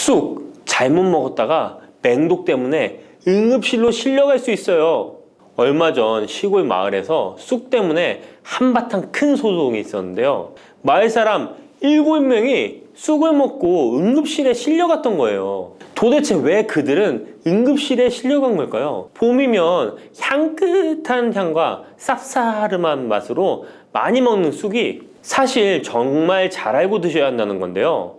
쑥 잘못 먹었다가 맹독 때문에 응급실로 실려갈 수 있어요. 얼마 전 시골 마을에서 쑥 때문에 한바탕 큰 소동이 있었는데요. 마을 사람 7명이 쑥을 먹고 응급실에 실려갔던 거예요. 도대체 왜 그들은 응급실에 실려간 걸까요? 봄이면 향긋한 향과 쌉싸름한 맛으로 많이 먹는 쑥이 사실 정말 잘 알고 드셔야 한다는 건데요.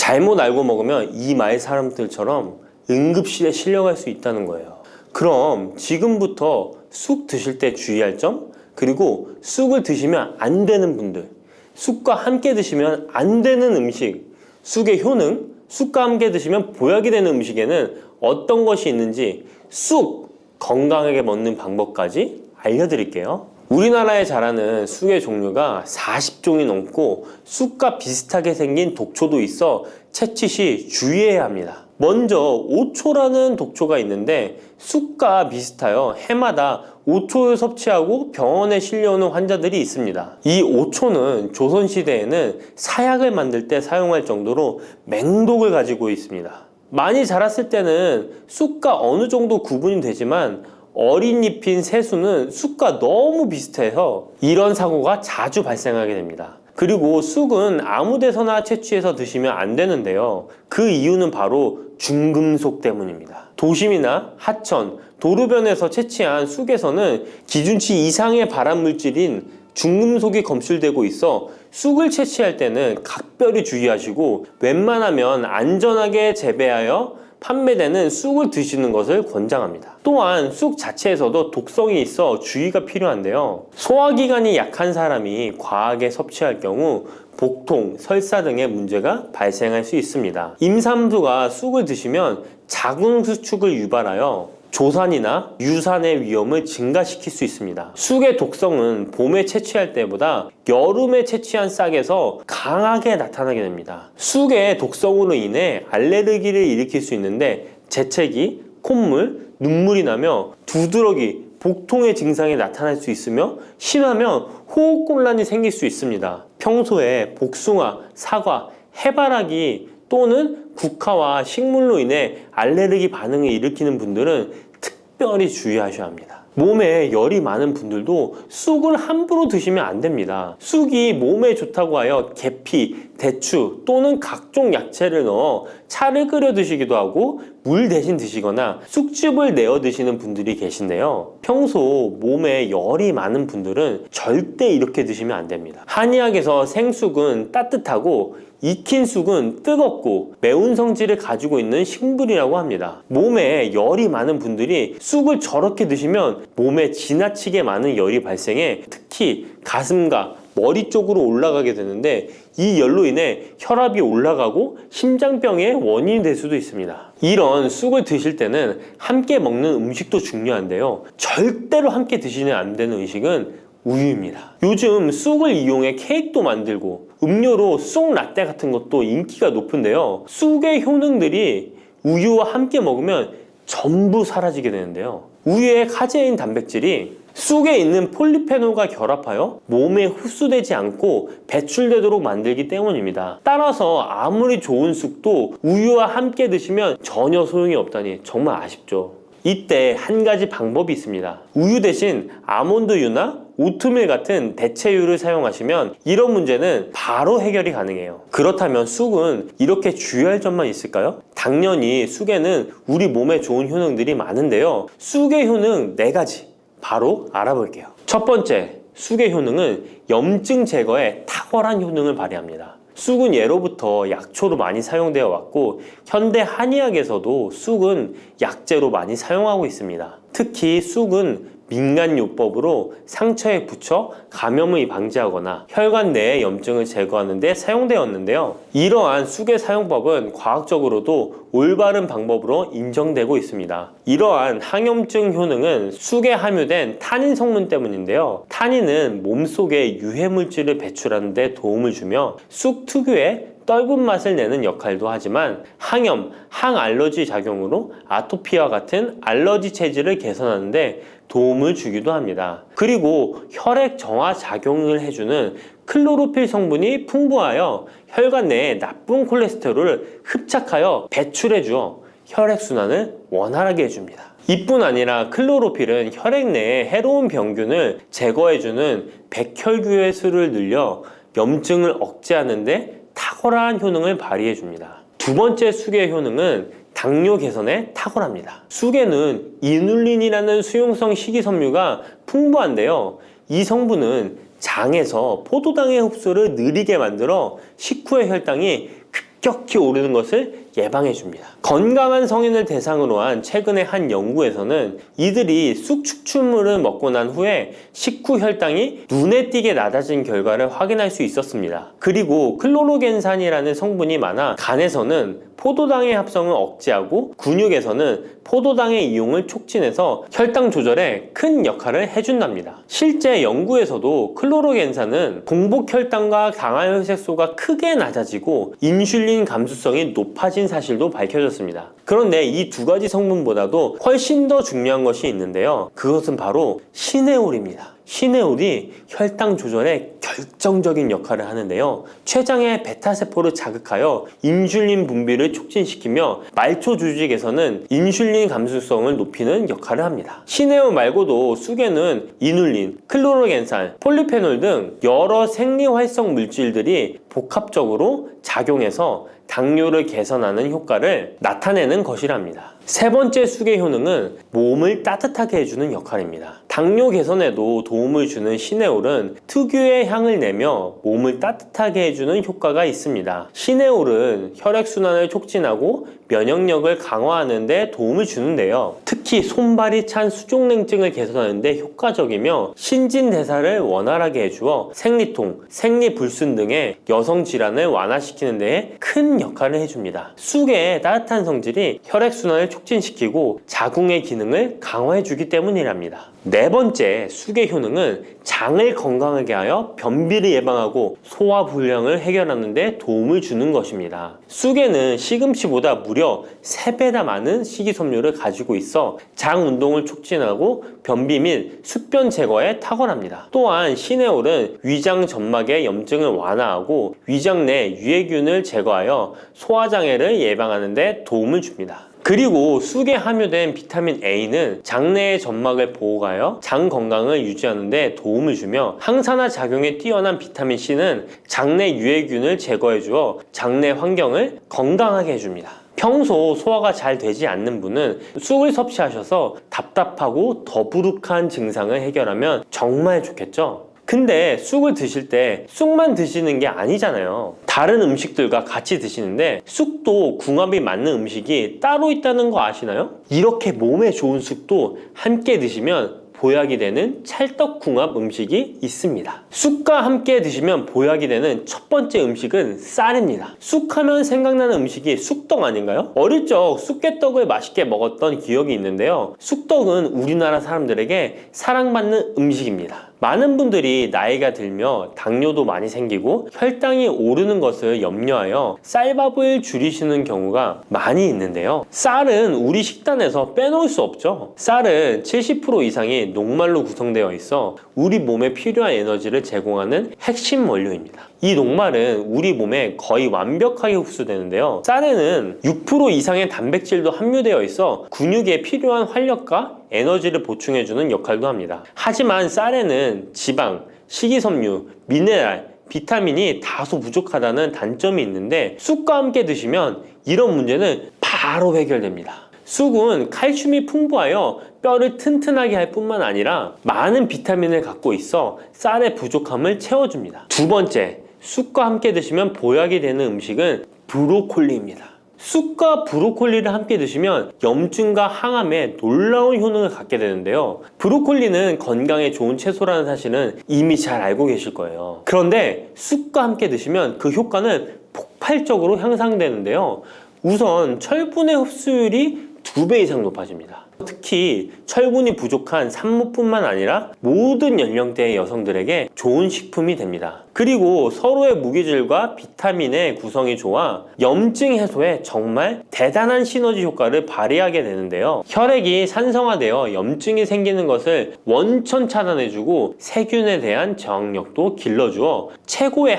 잘못 알고 먹으면 이 마을 사람들처럼 응급실에 실려갈 수 있다는 거예요. 그럼 지금부터 쑥 드실 때 주의할 점, 그리고 쑥을 드시면 안 되는 분들, 쑥과 함께 드시면 안 되는 음식, 쑥의 효능, 쑥과 함께 드시면 보약이 되는 음식에는 어떤 것이 있는지 쑥 건강하게 먹는 방법까지 알려드릴게요. 우리나라에 자라는 쑥의 종류가 40종이 넘고 쑥과 비슷하게 생긴 독초도 있어 채취 시 주의해야 합니다. 먼저 오초라는 독초가 있는데 쑥과 비슷하여 해마다 오초를 섭취하고 병원에 실려오는 환자들이 있습니다. 이 오초는 조선시대에는 사약을 만들 때 사용할 정도로 맹독을 가지고 있습니다. 많이 자랐을 때는 쑥과 어느 정도 구분이 되지만 어린 잎인 새수는 쑥과 너무 비슷해서 이런 사고가 자주 발생하게 됩니다. 그리고 쑥은 아무 데서나 채취해서 드시면 안 되는데요. 그 이유는 바로 중금속 때문입니다. 도심이나 하천, 도로변에서 채취한 쑥에서는 기준치 이상의 발암물질인 중금속이 검출되고 있어 쑥을 채취할 때는 각별히 주의하시고 웬만하면 안전하게 재배하여 판매되는 쑥을 드시는 것을 권장합니다. 또한 쑥 자체에서도 독성이 있어 주의가 필요한데요. 소화기관이 약한 사람이 과하게 섭취할 경우 복통, 설사 등의 문제가 발생할 수 있습니다. 임산부가 쑥을 드시면 자궁수축을 유발하여 조산이나 유산의 위험을 증가시킬 수 있습니다. 쑥의 독성은 봄에 채취할 때보다 여름에 채취한 싹에서 강하게 나타나게 됩니다. 쑥의 독성으로 인해 알레르기를 일으킬 수 있는데 재채기, 콧물, 눈물이 나며 두드러기, 복통의 증상이 나타날 수 있으며 심하면 호흡곤란이 생길 수 있습니다. 평소에 복숭아, 사과, 해바라기 또는 국화와 식물로 인해 알레르기 반응을 일으키는 분들은 특별히 주의하셔야 합니다. 몸에 열이 많은 분들도 쑥을 함부로 드시면 안 됩니다. 쑥이 몸에 좋다고 하여 계피, 대추 또는 각종 야채를 넣어 차를 끓여 드시기도 하고 물 대신 드시거나 쑥즙을 내어 드시는 분들이 계신데요. 평소 몸에 열이 많은 분들은 절대 이렇게 드시면 안 됩니다. 한의학에서 생쑥은 따뜻하고 익힌 쑥은 뜨겁고 매운 성질을 가지고 있는 식물이라고 합니다. 몸에 열이 많은 분들이 쑥을 저렇게 드시면 몸에 지나치게 많은 열이 발생해 특히 가슴과 머리 쪽으로 올라가게 되는데 이 열로 인해 혈압이 올라가고 심장병의 원인이 될 수도 있습니다. 이런 쑥을 드실 때는 함께 먹는 음식도 중요한데요. 절대로 함께 드시면 안 되는 음식은 우유입니다. 요즘 쑥을 이용해 케이크도 만들고 음료로 쑥 라떼 같은 것도 인기가 높은데요. 쑥의 효능들이 우유와 함께 먹으면 전부 사라지게 되는데요. 우유의 카제인 단백질이 쑥에 있는 폴리페놀과 결합하여 몸에 흡수되지 않고 배출되도록 만들기 때문입니다. 따라서 아무리 좋은 쑥도 우유와 함께 드시면 전혀 소용이 없다니 정말 아쉽죠. 이때 한 가지 방법이 있습니다. 우유 대신 아몬드유나 오트밀 같은 대체유를 사용하시면 이런 문제는 바로 해결이 가능해요. 그렇다면 쑥은 이렇게 주의할 점만 있을까요? 당연히 쑥에는 우리 몸에 좋은 효능들이 많은데요. 쑥의 효능 4가지 바로 알아볼게요. 첫 번째, 쑥의 효능은 염증 제거에 탁월한 효능을 발휘합니다. 쑥은 예로부터 약초로 많이 사용되어 왔고 현대 한의학에서도 쑥은 약재로 많이 사용하고 있습니다. 특히 쑥은 민간요법으로 상처에 붙여 감염을 방지하거나 혈관 내의 염증을 제거하는 데 사용되었는데요. 이러한 쑥의 사용법은 과학적으로도 올바른 방법으로 인정되고 있습니다. 이러한 항염증 효능은 쑥에 함유된 타닌 성분 때문인데요. 타닌은 몸속에 유해물질을 배출하는 데 도움을 주며 쑥 특유의 떫은 맛을 내는 역할도 하지만 항염, 항알러지 작용으로 아토피와 같은 알러지 체질을 개선하는 데 도움을 주기도 합니다. 그리고 혈액 정화 작용을 해주는 클로로필 성분이 풍부하여 혈관 내에 나쁜 콜레스테롤을 흡착하여 배출해 주어 혈액순환을 원활하게 해줍니다. 이뿐 아니라 클로로필은 혈액 내에 해로운 병균을 제거해주는 백혈구의 수를 늘려 염증을 억제하는 데 탁월한 효능을 발휘해 줍니다. 두 번째 쑥의 효능은 당뇨 개선에 탁월합니다. 쑥에는 이눌린이라는 수용성 식이섬유가 풍부한데요. 이 성분은 장에서 포도당의 흡수를 느리게 만들어 식후의 혈당이 급격히 오르는 것을 예방해 줍니다. 건강한 성인을 대상으로 한 최근의 한 연구에서는 이들이 쑥 추출물을 먹고 난 후에 식후 혈당이 눈에 띄게 낮아진 결과를 확인할 수 있었습니다. 그리고 클로로겐산이라는 성분이 많아 간에서는 포도당의 합성을 억제하고 근육에서는 포도당의 이용을 촉진해서 혈당 조절에 큰 역할을 해준답니다. 실제 연구에서도 클로로겐산은 공복 혈당과 당화혈색소가 크게 낮아지고 인슐린 감수성이 높아진 사실도 밝혀졌습니다. 그런데 이 두 가지 성분보다도 훨씬 더 중요한 것이 있는데요. 그것은 바로 시네올입니다. 시네올이 혈당 조절에 결정적인 역할을 하는데요. 췌장의 베타세포를 자극하여 인슐린 분비를 촉진시키며 말초 조직에서는 인슐린 감수성을 높이는 역할을 합니다. 시네올 말고도 쑥에는 이눌린, 클로로겐산, 폴리페놀 등 여러 생리활성 물질들이 복합적으로 작용해서 당뇨를 개선하는 효과를 나타내는 것이랍니다. 세 번째 쑥의 효능은 몸을 따뜻하게 해주는 역할입니다. 당뇨 개선에도 도움을 주는 시네올은 특유의 향을 내며 몸을 따뜻하게 해주는 효과가 있습니다. 시네올은 혈액순환을 촉진하고 면역력을 강화하는 데 도움을 주는데요. 특히 손발이 찬 수족냉증을 개선하는 데 효과적이며 신진대사를 원활하게 해주어 생리통, 생리불순 등의 여성 질환을 완화시키는 데에 큰 역할을 해줍니다. 쑥의 따뜻한 성질이 혈액순환을 촉진시키고 자궁의 기능을 강화해주기 때문이랍니다. 네 번째 쑥의 효능은 장을 건강하게 하여 변비를 예방하고 소화불량을 해결하는 데 도움을 주는 것입니다. 쑥에는 시금치보다 무려 3배나 많은 식이섬유를 가지고 있어 장 운동을 촉진하고 변비 및宿변 제거에 탁월합니다. 또한 시네올은 위장 점막의 염증을 완화하고 위장 내 유해균을 제거하여 소화장애를 예방하는 데 도움을 줍니다. 그리고 쑥에 함유된 비타민 A는 장내의 점막을 보호하여 장 건강을 유지하는 데 도움을 주며 항산화 작용에 뛰어난 비타민 C는 장내 유해균을 제거해 주어 장내 환경을 건강하게 해줍니다. 평소 소화가 잘 되지 않는 분은 쑥을 섭취하셔서 답답하고 더부룩한 증상을 해결하면 정말 좋겠죠? 근데 쑥을 드실 때 쑥만 드시는 게 아니잖아요. 다른 음식들과 같이 드시는데 쑥도 궁합이 맞는 음식이 따로 있다는 거 아시나요? 이렇게 몸에 좋은 쑥도 함께 드시면 보약이 되는 찰떡궁합 음식이 있습니다. 쑥과 함께 드시면 보약이 되는 첫 번째 음식은 쌀입니다. 쑥하면 생각나는 음식이 쑥떡 아닌가요? 어릴 적 쑥개떡을 맛있게 먹었던 기억이 있는데요. 쑥떡은 우리나라 사람들에게 사랑받는 음식입니다. 많은 분들이 나이가 들며 당뇨도 많이 생기고 혈당이 오르는 것을 염려하여 쌀밥을 줄이시는 경우가 많이 있는데요. 쌀은 우리 식단에서 빼놓을 수 없죠. 쌀은 70% 이상이 녹말로 구성되어 있어 우리 몸에 필요한 에너지를 제공하는 핵심 원료입니다. 이 녹말은 우리 몸에 거의 완벽하게 흡수되는데요. 쌀에는 6% 이상의 단백질도 함유되어 있어 근육에 필요한 활력과 에너지를 보충해주는 역할도 합니다. 하지만 쌀에는 지방, 식이섬유, 미네랄, 비타민이 다소 부족하다는 단점이 있는데 쑥과 함께 드시면 이런 문제는 바로 해결됩니다. 쑥은 칼슘이 풍부하여 뼈를 튼튼하게 할 뿐만 아니라 많은 비타민을 갖고 있어 쌀의 부족함을 채워줍니다. 두 번째, 쑥과 함께 드시면 보약이 되는 음식은 브로콜리입니다. 쑥과 브로콜리를 함께 드시면 염증과 항암에 놀라운 효능을 갖게 되는데요. 브로콜리는 건강에 좋은 채소라는 사실은 이미 잘 알고 계실 거예요. 그런데 쑥과 함께 드시면 그 효과는 폭발적으로 향상되는데요. 우선 철분의 흡수율이 2배 이상 높아집니다. 특히 철분이 부족한 산모뿐만 아니라 모든 연령대의 여성들에게 좋은 식품이 됩니다. 그리고 서로의 무기질과 비타민의 구성이 좋아 염증 해소에 정말 대단한 시너지 효과를 발휘하게 되는데요. 혈액이 산성화되어 염증이 생기는 것을 원천 차단해주고 세균에 대한 저항력도 길러주어 최고의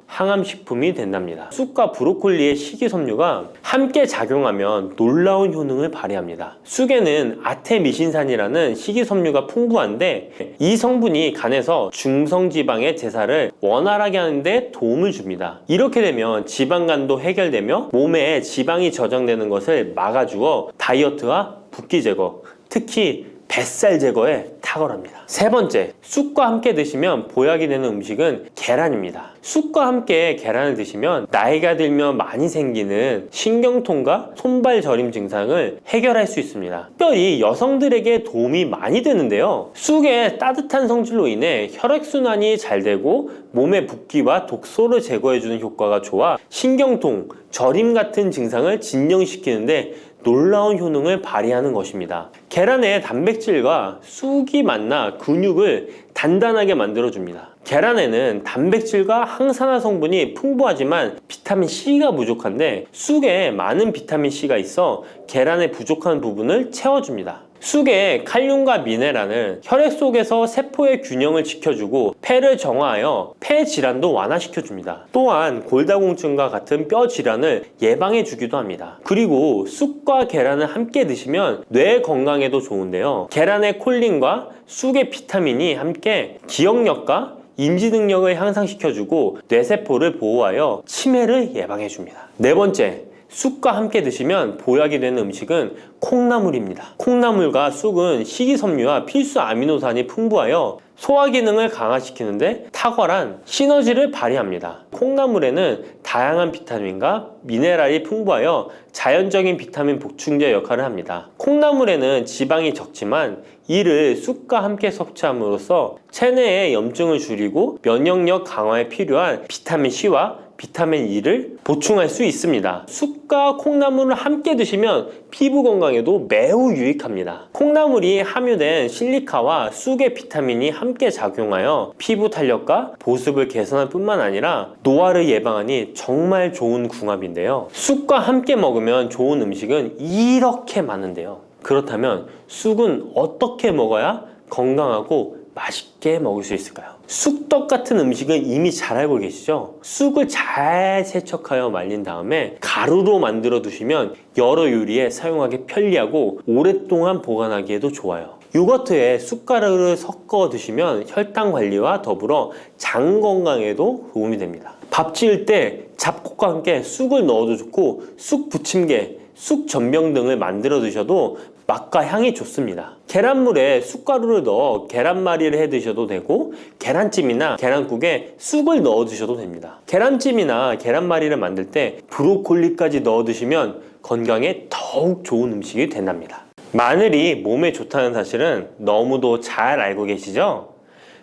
항암식품이 된답니다. 쑥과 브로콜리의 식이섬유가 함께 작용하면 놀라운 효능을 발휘합니다. 쑥에는 아테미신산이라는 식이섬유가 풍부한데 이 성분이 간에서 중성지방의 대사를 원활하게 하는데 도움을 줍니다. 이렇게 되면 지방간도 해결되며 몸에 지방이 저장되는 것을 막아주어 다이어트와 붓기 제거, 특히 뱃살 제거에 탁월합니다. 세 번째, 쑥과 함께 드시면 보약이 되는 음식은 계란입니다. 쑥과 함께 계란을 드시면 나이가 들면 많이 생기는 신경통과 손발 저림 증상을 해결할 수 있습니다. 특별히 여성들에게 도움이 많이 되는데요. 쑥의 따뜻한 성질로 인해 혈액순환이 잘 되고 몸의 붓기와 독소를 제거해주는 효과가 좋아 신경통, 저림 같은 증상을 진정시키는데 놀라운 효능을 발휘하는 것입니다. 계란의 단백질과 쑥이 만나 근육을 단단하게 만들어줍니다. 계란에는 단백질과 항산화 성분이 풍부하지만 비타민C가 부족한데 쑥에 많은 비타민C가 있어 계란의 부족한 부분을 채워줍니다. 쑥의 칼륨과 미네랄은 혈액 속에서 세포의 균형을 지켜주고 폐를 정화하여 폐 질환도 완화시켜줍니다. 또한 골다공증과 같은 뼈 질환을 예방해주기도 합니다. 그리고 쑥과 계란을 함께 드시면 뇌 건강에도 좋은데요. 계란의 콜린과 쑥의 비타민이 함께 기억력과 인지 능력을 향상시켜주고 뇌세포를 보호하여 치매를 예방해줍니다. 네 번째, 쑥과 함께 드시면 보약이 되는 음식은 콩나물입니다. 콩나물과 쑥은 식이섬유와 필수 아미노산이 풍부하여 소화 기능을 강화시키는데 탁월한 시너지를 발휘합니다. 콩나물에는 다양한 비타민과 미네랄이 풍부하여 자연적인 비타민 보충제 역할을 합니다. 콩나물에는 지방이 적지만 이를 쑥과 함께 섭취함으로써 체내의 염증을 줄이고 면역력 강화에 필요한 비타민C와 비타민 E를 보충할 수 있습니다. 쑥과 콩나물을 함께 드시면 피부 건강에도 매우 유익합니다. 콩나물이 함유된 실리카와 쑥의 비타민이 함께 작용하여 피부 탄력과 보습을 개선할 뿐만 아니라 노화를 예방하니 정말 좋은 궁합인데요. 쑥과 함께 먹으면 좋은 음식은 이렇게 많은데요. 그렇다면 쑥은 어떻게 먹어야 건강하고 맛있게 먹을 수 있을까요? 쑥떡 같은 음식은 이미 잘 알고 계시죠? 쑥을 잘 세척하여 말린 다음에 가루로 만들어 두시면 여러 요리에 사용하기 편리하고 오랫동안 보관하기에도 좋아요. 요거트에 쑥가루를 섞어 드시면 혈당 관리와 더불어 장 건강에도 도움이 됩니다. 밥 지을 때 잡곡과 함께 쑥을 넣어도 좋고 쑥 부침개, 쑥 전병 등을 만들어 드셔도 맛과 향이 좋습니다. 계란물에 쑥가루를 넣어 계란말이를 해 드셔도 되고 계란찜이나 계란국에 쑥을 넣어 드셔도 됩니다. 계란찜이나 계란말이를 만들 때 브로콜리까지 넣어 드시면 건강에 더욱 좋은 음식이 된답니다. 마늘이 몸에 좋다는 사실은 너무도 잘 알고 계시죠?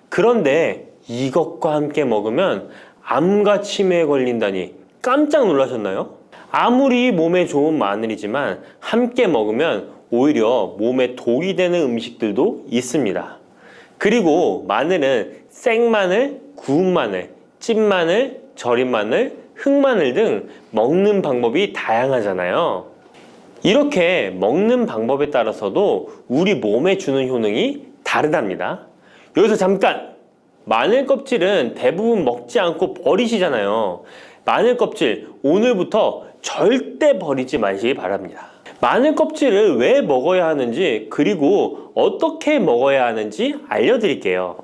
그런데 이것과 함께 먹으면 암과 치매에 걸린다니 깜짝 놀라셨나요? 아무리 몸에 좋은 마늘이지만 함께 먹으면 오히려 몸에 독이 되는 음식들도 있습니다. 그리고 마늘은 생마늘, 구운 마늘, 찐 마늘, 절인 마늘, 흑마늘 등 먹는 방법이 다양하잖아요. 이렇게 먹는 방법에 따라서도 우리 몸에 주는 효능이 다르답니다. 여기서 잠깐! 마늘 껍질은 대부분 먹지 않고 버리시잖아요. 마늘 껍질 오늘부터 절대 버리지 마시기 바랍니다. 마늘 껍질을 왜 먹어야 하는지 그리고 어떻게 먹어야 하는지 알려드릴게요.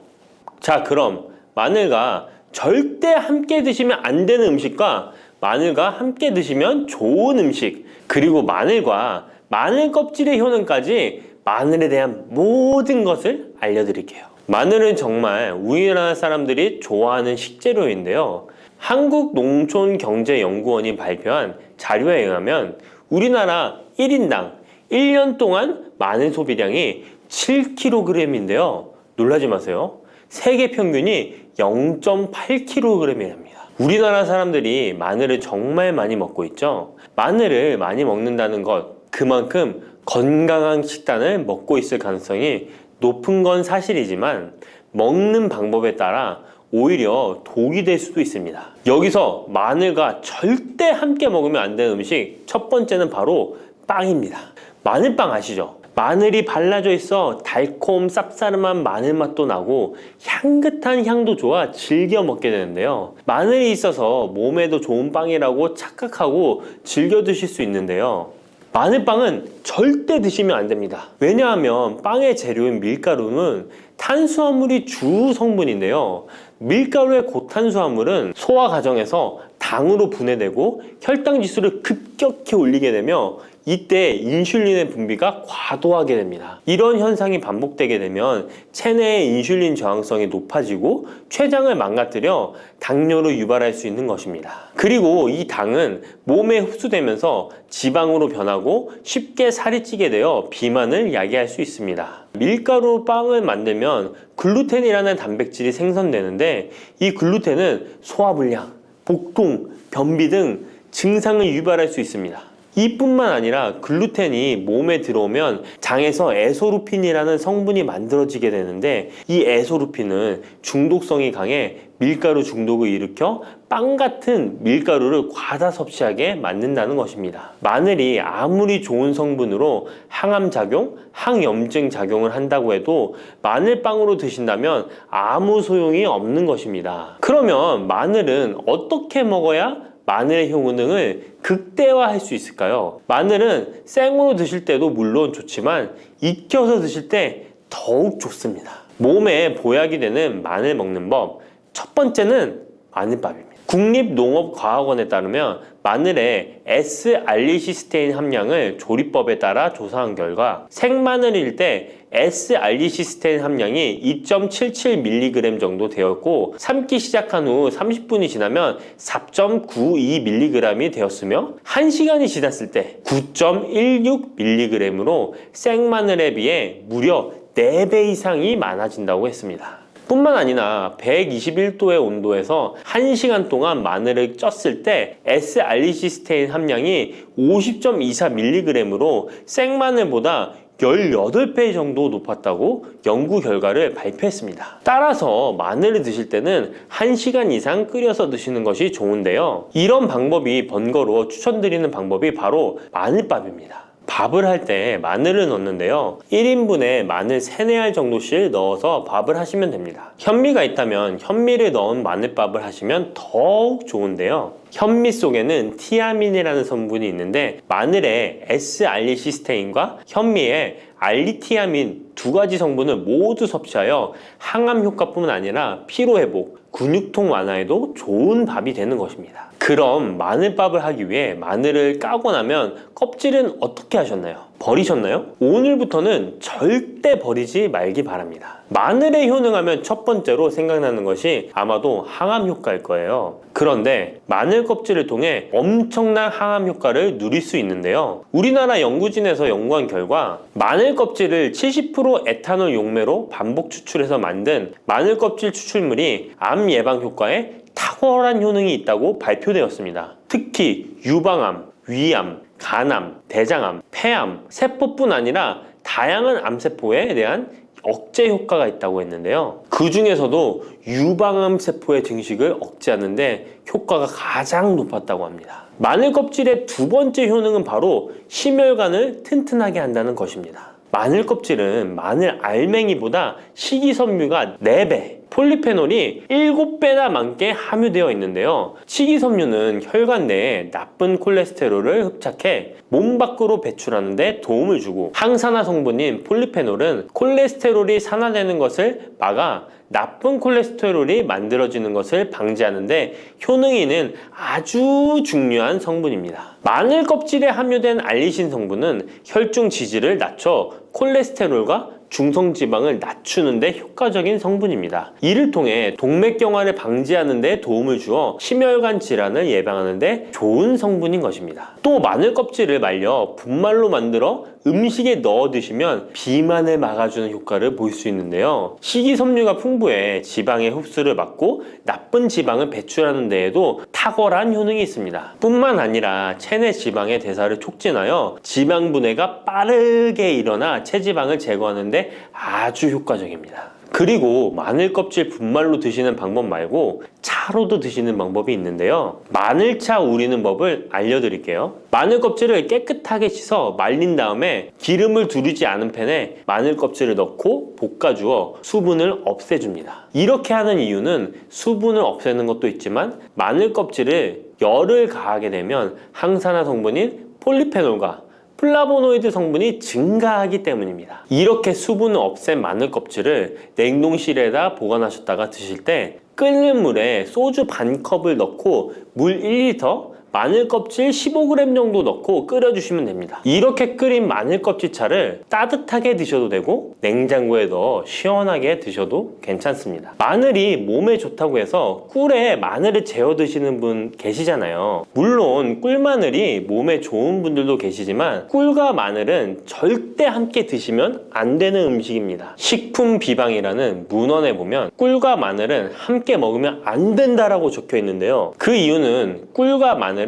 자, 그럼 마늘과 절대 함께 드시면 안 되는 음식과 마늘과 함께 드시면 좋은 음식, 그리고 마늘과 마늘 껍질의 효능까지 마늘에 대한 모든 것을 알려드릴게요. 마늘은 정말 우리나라 사람들이 좋아하는 식재료인데요. 한국농촌경제연구원이 발표한 자료에 의하면 우리나라 1인당 1년 동안 마늘 소비량이 7kg인데요. 놀라지 마세요. 세계 평균이 0.8kg이랍니다. 우리나라 사람들이 마늘을 정말 많이 먹고 있죠. 마늘을 많이 먹는다는 것, 그만큼 건강한 식단을 먹고 있을 가능성이 높은 건 사실이지만 먹는 방법에 따라 오히려 독이 될 수도 있습니다. 여기서 마늘과 절대 함께 먹으면 안 되는 음식 첫 번째는 바로 빵입니다. 마늘빵 아시죠? 마늘이 발라져 있어 달콤 쌉싸름한 마늘 맛도 나고 향긋한 향도 좋아 즐겨 먹게 되는데요. 마늘이 있어서 몸에도 좋은 빵이라고 착각하고 즐겨 드실 수 있는데요. 마늘빵은 절대 드시면 안 됩니다. 왜냐하면 빵의 재료인 밀가루는 탄수화물이 주 성분인데요. 밀가루의 고탄수화물은 소화 과정에서 당으로 분해되고 혈당 지수를 급격히 올리게 되며 이때 인슐린의 분비가 과도하게 됩니다. 이런 현상이 반복되게 되면 체내의 인슐린 저항성이 높아지고 췌장을 망가뜨려 당뇨를 유발할 수 있는 것입니다. 그리고 이 당은 몸에 흡수되면서 지방으로 변하고 쉽게 살이 찌게 되어 비만을 야기할 수 있습니다. 밀가루 빵을 만들면 글루텐이라는 단백질이 생성되는데 이 글루텐은 소화불량, 복통, 변비 등 증상을 유발할 수 있습니다. 이뿐만 아니라 글루텐이 몸에 들어오면 장에서 에소루핀이라는 성분이 만들어지게 되는데 이 에소루핀은 중독성이 강해 밀가루 중독을 일으켜 빵 같은 밀가루를 과다 섭취하게 만든다는 것입니다. 마늘이 아무리 좋은 성분으로 항암작용, 항염증 작용을 한다고 해도 마늘빵으로 드신다면 아무 소용이 없는 것입니다. 그러면 마늘은 어떻게 먹어야 마늘의 효능을 극대화할 수 있을까요? 마늘은 생으로 드실 때도 물론 좋지만 익혀서 드실 때 더욱 좋습니다. 몸에 보약이 되는 마늘 먹는 법, 첫 번째는 마늘밥입니다. 국립농업과학원에 따르면 마늘의 S-알리시스테인 함량을 조리법에 따라 조사한 결과 생마늘일 때 S-알리시스테인 함량이 2.77mg 정도 되었고 삶기 시작한 후 30분이 지나면 4.92mg이 되었으며 1시간이 지났을 때 9.16mg으로 생마늘에 비해 무려 4배 이상이 많아진다고 했습니다. 뿐만 아니라 121도의 온도에서 1시간 동안 마늘을 쪘을 때 S-알리시스테인 함량이 50.24mg으로 생마늘보다 18배 정도 높았다고 연구 결과를 발표했습니다. 따라서 마늘을 드실 때는 1시간 이상 끓여서 드시는 것이 좋은데요. 이런 방법이 번거로워 추천드리는 방법이 바로 마늘밥입니다. 밥을 할 때 마늘을 넣는데요. 1인분에 마늘 3, 4알 정도씩 넣어서 밥을 하시면 됩니다. 현미가 있다면 현미를 넣은 마늘밥을 하시면 더욱 좋은데요. 현미 속에는 티아민이라는 성분이 있는데 마늘의 S-알리시스테인과 현미의 알리티아민 두 가지 성분을 모두 섭취하여 항암 효과뿐만 아니라 피로회복, 근육통 완화에도 좋은 밥이 되는 것입니다. 그럼 마늘밥을 하기 위해 마늘을 까고 나면 껍질은 어떻게 하셨나요? 버리셨나요? 오늘부터는 절대 버리지 말기 바랍니다. 마늘에 효능하면 첫 번째로 생각나는 것이 아마도 항암 효과일 거예요. 그런데 마늘 껍질을 통해 엄청난 항암 효과를 누릴 수 있는데요. 우리나라 연구진에서 연구한 결과 마늘 껍질을 70% 에탄올 용매로 반복 추출해서 만든 마늘 껍질 추출물이 암 예방 효과에 탁월한 효능이 있다고 발표되었습니다. 특히 유방암, 위암, 간암, 대장암, 폐암, 세포뿐 아니라 다양한 암세포에 대한 억제 효과가 있다고 했는데요. 그 중에서도 유방암 세포의 증식을 억제하는 데 효과가 가장 높았다고 합니다. 마늘 껍질의 두 번째 효능은 바로 심혈관을 튼튼하게 한다는 것입니다. 마늘 껍질은 마늘 알맹이보다 식이섬유가 4배, 폴리페놀이 7배나 많게 함유되어 있는데요. 식이섬유는 혈관 내에 나쁜 콜레스테롤을 흡착해 몸 밖으로 배출하는 데 도움을 주고 항산화 성분인 폴리페놀은 콜레스테롤이 산화되는 것을 막아 나쁜 콜레스테롤이 만들어지는 것을 방지하는 데 효능이 있는 아주 중요한 성분입니다. 마늘 껍질에 함유된 알리신 성분은 혈중 지지를 낮춰 콜레스테롤과 중성지방을 낮추는 데 효과적인 성분입니다. 이를 통해 동맥경화를 방지하는 데 도움을 주어 심혈관 질환을 예방하는 데 좋은 성분인 것입니다. 또 마늘 껍질을 말려 분말로 만들어 음식에 넣어 드시면 비만을 막아주는 효과를 볼 수 있는데요. 식이섬유가 풍부해 지방의 흡수를 막고 나쁜 지방을 배출하는 데에도 탁월한 효능이 있습니다. 뿐만 아니라 체내 지방의 대사를 촉진하여 지방 분해가 빠르게 일어나 체지방을 제거하는 데 아주 효과적입니다. 그리고 마늘 껍질 분말로 드시는 방법 말고 차로도 드시는 방법이 있는데요. 마늘차 우리는 법을 알려드릴게요. 마늘 껍질을 깨끗하게 씻어 말린 다음에 기름을 두르지 않은 팬에 마늘 껍질을 넣고 볶아주어 수분을 없애줍니다. 이렇게 하는 이유는 수분을 없애는 것도 있지만 마늘 껍질을 열을 가하게 되면 항산화 성분인 폴리페놀과 플라보노이드 성분이 증가하기 때문입니다. 이렇게 수분을 없앤 마늘 껍질을 냉동실에다 보관하셨다가 드실 때 끓는 물에 소주 반 컵을 넣고 물 1리터, 마늘 껍질 15g 정도 넣고 끓여주시면 됩니다. 이렇게 끓인 마늘 껍질 차를 따뜻하게 드셔도 되고 냉장고에 넣어 시원하게 드셔도 괜찮습니다. 마늘이 몸에 좋다고 해서 꿀에 마늘을 재워 드시는 분 계시잖아요. 물론 꿀마늘이 몸에 좋은 분들도 계시지만 꿀과 마늘은 절대 함께 드시면 안 되는 음식입니다. 식품 비방이라는 문헌에 보면 꿀과 마늘은 함께 먹으면 안 된다라고 적혀 있는데요. 그 이유는 꿀과 마늘은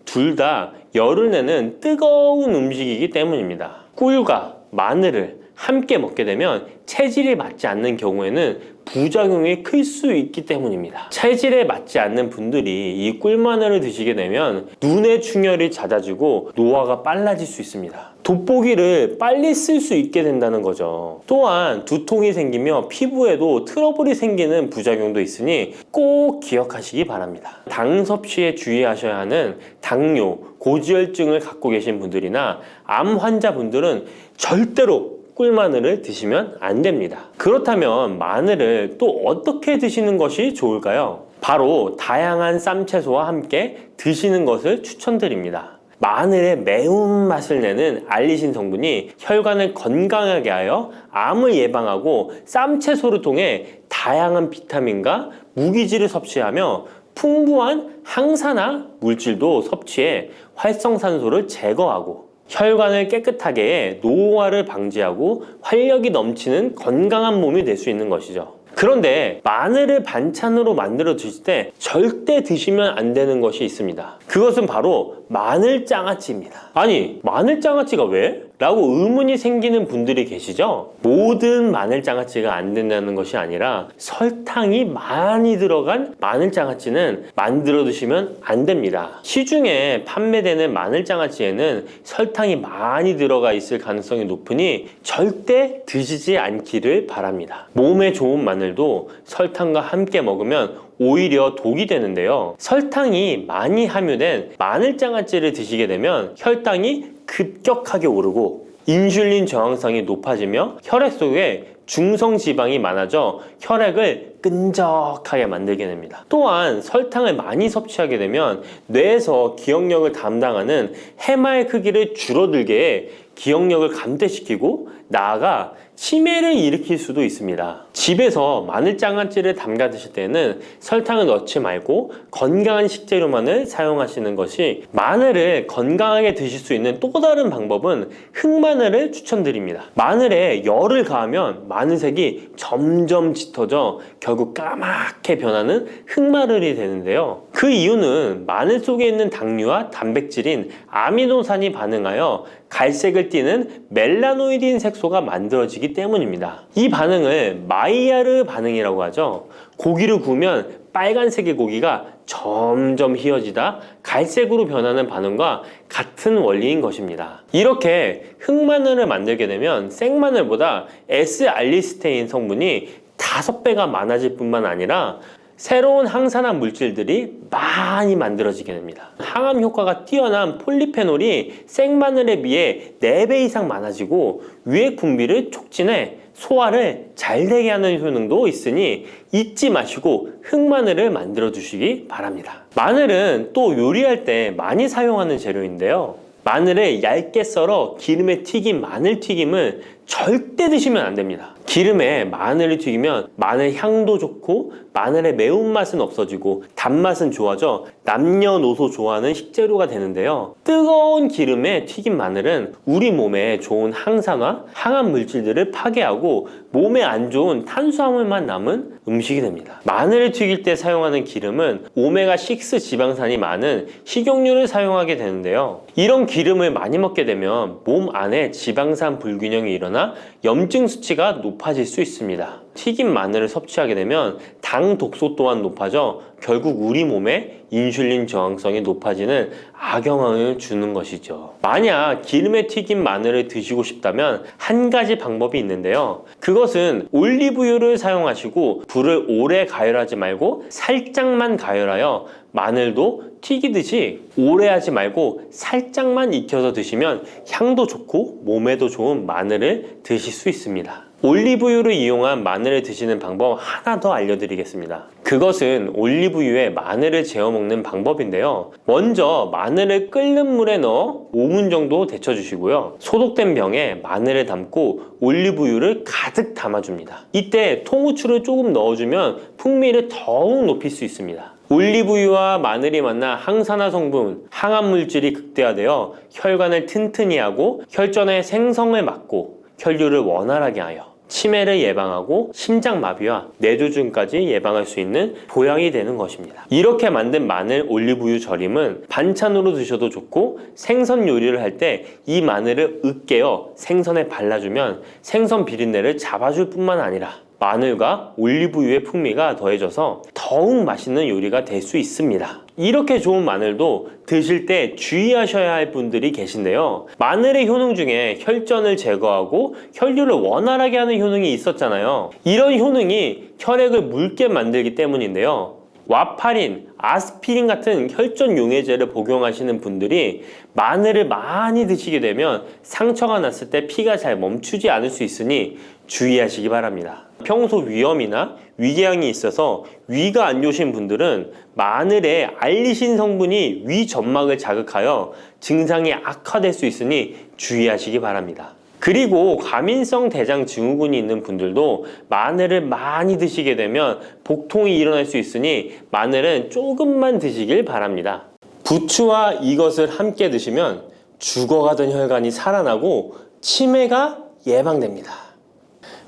둘 다 열을 내는 뜨거운 음식이기 때문입니다. 꿀과 마늘을 함께 먹게 되면 체질이 맞지 않는 경우에는 부작용이 클 수 있기 때문입니다. 체질에 맞지 않는 분들이 이 꿀마늘을 드시게 되면 눈의 충혈이 잦아지고 노화가 빨라질 수 있습니다. 돋보기를 빨리 쓸 수 있게 된다는 거죠. 또한 두통이 생기며 피부에도 트러블이 생기는 부작용도 있으니 꼭 기억하시기 바랍니다. 당 섭취에 주의하셔야 하는 당뇨, 고지혈증을 갖고 계신 분들이나 암 환자분들은 절대로 꿀마늘을 드시면 안 됩니다. 그렇다면 마늘을 또 어떻게 드시는 것이 좋을까요? 바로 다양한 쌈채소와 함께 드시는 것을 추천드립니다. 마늘의 매운맛을 내는 알리신 성분이 혈관을 건강하게 하여 암을 예방하고 쌈채소를 통해 다양한 비타민과 무기질을 섭취하며 풍부한 항산화 물질도 섭취해 활성산소를 제거하고 혈관을 깨끗하게 해 노화를 방지하고 활력이 넘치는 건강한 몸이 될 수 있는 것이죠. 그런데 마늘을 반찬으로 만들어 드실 때 절대 드시면 안 되는 것이 있습니다. 그것은 바로 마늘장아찌입니다. 아니, 마늘장아찌가 왜? 라고 의문이 생기는 분들이 계시죠? 모든 마늘장아찌가 안 된다는 것이 아니라 설탕이 많이 들어간 마늘장아찌는 만들어 드시면 안 됩니다. 시중에 판매되는 마늘장아찌에는 설탕이 많이 들어가 있을 가능성이 높으니 절대 드시지 않기를 바랍니다. 몸에 좋은 마늘도 설탕과 함께 먹으면 오히려 독이 되는데요. 설탕이 많이 함유된 마늘장아찌를 드시게 되면 혈당이 급격하게 오르고 인슐린 저항성이 높아지며 혈액 속에 중성지방이 많아져 혈액을 끈적하게 만들게 됩니다. 또한 설탕을 많이 섭취하게 되면 뇌에서 기억력을 담당하는 해마의 크기를 줄어들게 해 기억력을 감퇴시키고 나아가 치매를 일으킬 수도 있습니다. 집에서 마늘장아찌를 담가 드실 때는 설탕을 넣지 말고 건강한 식재료만을 사용하시는 것이, 마늘을 건강하게 드실 수 있는 또 다른 방법은 흑마늘을 추천드립니다. 마늘에 열을 가하면 마늘색이 점점 짙어져 결국 까맣게 변하는 흑마늘이 되는데요. 그 이유는 마늘 속에 있는 당류와 단백질인 아미노산이 반응하여 갈색을 띠는 멜라노이딘 색소가 만들어지기 때문입니다. 이 반응을 마이야르 반응이라고 하죠. 고기를 구우면 빨간색의 고기가 점점 희어지다 갈색으로 변하는 반응과 같은 원리인 것입니다. 이렇게 흑마늘을 만들게 되면 생마늘보다 S알리스테인 성분이 5배가 많아질 뿐만 아니라 새로운 항산화 물질들이 많이 만들어지게 됩니다. 항암 효과가 뛰어난 폴리페놀이 생마늘에 비해 4배 이상 많아지고 유액 분비를 촉진해 소화를 잘 되게 하는 효능도 있으니 잊지 마시고 흑마늘을 만들어 주시기 바랍니다. 마늘은 또 요리할 때 많이 사용하는 재료인데요. 마늘을 얇게 썰어 기름에 튀긴 마늘튀김을 절대 드시면 안 됩니다. 기름에 마늘을 튀기면 마늘 향도 좋고 마늘의 매운맛은 없어지고 단맛은 좋아져 남녀노소 좋아하는 식재료가 되는데요. 뜨거운 기름에 튀긴 마늘은 우리 몸에 좋은 항산화, 항암 물질들을 파괴하고 몸에 안 좋은 탄수화물만 남은 음식이 됩니다. 마늘을 튀길 때 사용하는 기름은 오메가6 지방산이 많은 식용유를 사용하게 되는데요. 이런 기름을 많이 먹게 되면 몸 안에 지방산 불균형이 일어나 염증 수치가 높아질 수 있습니다. 튀긴 마늘을 섭취하게 되면 당 독소 또한 높아져 결국 우리 몸에 인슐린 저항성이 높아지는 악영향을 주는 것이죠. 만약 기름에 튀긴 마늘을 드시고 싶다면 한 가지 방법이 있는데요. 그것은 올리브유를 사용하시고 불을 오래 가열하지 말고 살짝만 가열하여 마늘도 튀기듯이 오래 하지 말고 살짝만 익혀서 드시면 향도 좋고 몸에도 좋은 마늘을 드실 수 있습니다. 올리브유를 이용한 마늘을 드시는 방법 하나 더 알려드리겠습니다. 그것은 올리브유에 마늘을 재워 먹는 방법인데요. 먼저 마늘을 끓는 물에 넣어 5분 정도 데쳐주시고요. 소독된 병에 마늘을 담고 올리브유를 가득 담아줍니다. 이때 통후추를 조금 넣어주면 풍미를 더욱 높일 수 있습니다. 올리브유와 마늘이 만나 항산화 성분, 항암 물질이 극대화되어 혈관을 튼튼히 하고 혈전의 생성을 막고 혈류를 원활하게 하여 치매를 예방하고 심장마비와 뇌졸중까지 예방할 수 있는 보약이 되는 것입니다. 이렇게 만든 마늘 올리브유 절임은 반찬으로 드셔도 좋고 생선 요리를 할 때 이 마늘을 으깨어 생선에 발라주면 생선 비린내를 잡아줄 뿐만 아니라 마늘과 올리브유의 풍미가 더해져서 더욱 맛있는 요리가 될 수 있습니다. 이렇게 좋은 마늘도 드실 때 주의하셔야 할 분들이 계신데요. 마늘의 효능 중에 혈전을 제거하고 혈류를 원활하게 하는 효능이 있었잖아요. 이런 효능이 혈액을 묽게 만들기 때문인데요. 와파린, 아스피린 같은 혈전 용해제를 복용하시는 분들이 마늘을 많이 드시게 되면 상처가 났을 때 피가 잘 멈추지 않을 수 있으니 주의하시기 바랍니다. 평소 위염이나 위궤양이 있어서 위가 안 좋으신 분들은 마늘에 알리신 성분이 위 점막을 자극하여 증상이 악화될 수 있으니 주의하시기 바랍니다. 그리고 과민성 대장 증후군이 있는 분들도 마늘을 많이 드시게 되면 복통이 일어날 수 있으니 마늘은 조금만 드시길 바랍니다. 부추와 이것을 함께 드시면 죽어가던 혈관이 살아나고 치매가 예방됩니다.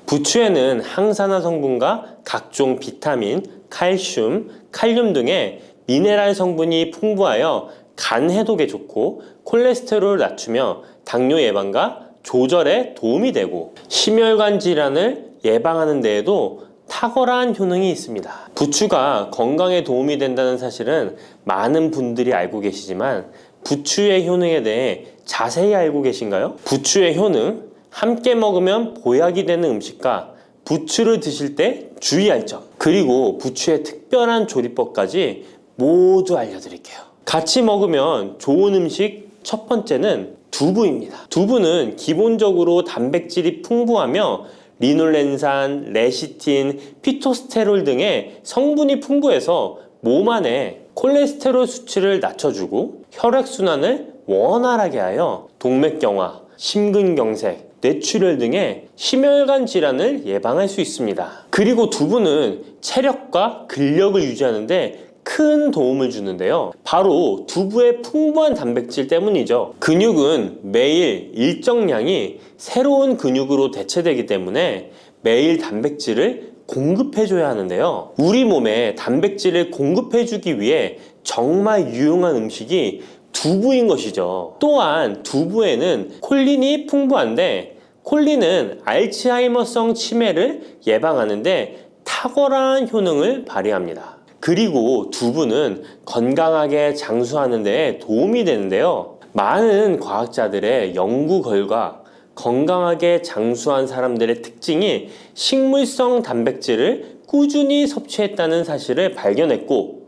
부추에는 항산화 성분과 각종 비타민, 칼슘, 칼륨 등의 미네랄 성분이 풍부하여 간 해독에 좋고 콜레스테롤을 낮추며 당뇨 예방과 조절에 도움이 되고 심혈관 질환을 예방하는 데에도 탁월한 효능이 있습니다. 부추가 건강에 도움이 된다는 사실은 많은 분들이 알고 계시지만 부추의 효능에 대해 자세히 알고 계신가요? 부추의 효능, 함께 먹으면 보약이 되는 음식과 부추를 드실 때 주의할 점, 그리고 부추의 특별한 조리법까지 모두 알려드릴게요. 같이 먹으면 좋은 음식 첫 번째는 두부입니다. 두부는 기본적으로 단백질이 풍부하며 리놀렌산, 레시틴, 피토스테롤 등의 성분이 풍부해서 몸 안에 콜레스테롤 수치를 낮춰주고 혈액순환을 원활하게 하여 동맥경화, 심근경색, 뇌출혈 등의 심혈관 질환을 예방할 수 있습니다. 그리고 두부는 체력과 근력을 유지하는 데 큰 도움을 주는데요. 바로 두부의 풍부한 단백질 때문이죠. 근육은 매일 일정량이 새로운 근육으로 대체되기 때문에 매일 단백질을 공급해줘야 하는데요. 우리 몸에 단백질을 공급해주기 위해 정말 유용한 음식이 두부인 것이죠. 또한 두부에는 콜린이 풍부한데 콜린은 알츠하이머성 치매를 예방하는데 탁월한 효능을 발휘합니다. 그리고 두부는 건강하게 장수하는 데 도움이 되는데요. 많은 과학자들의 연구 결과 건강하게 장수한 사람들의 특징이 식물성 단백질을 꾸준히 섭취했다는 사실을 발견했고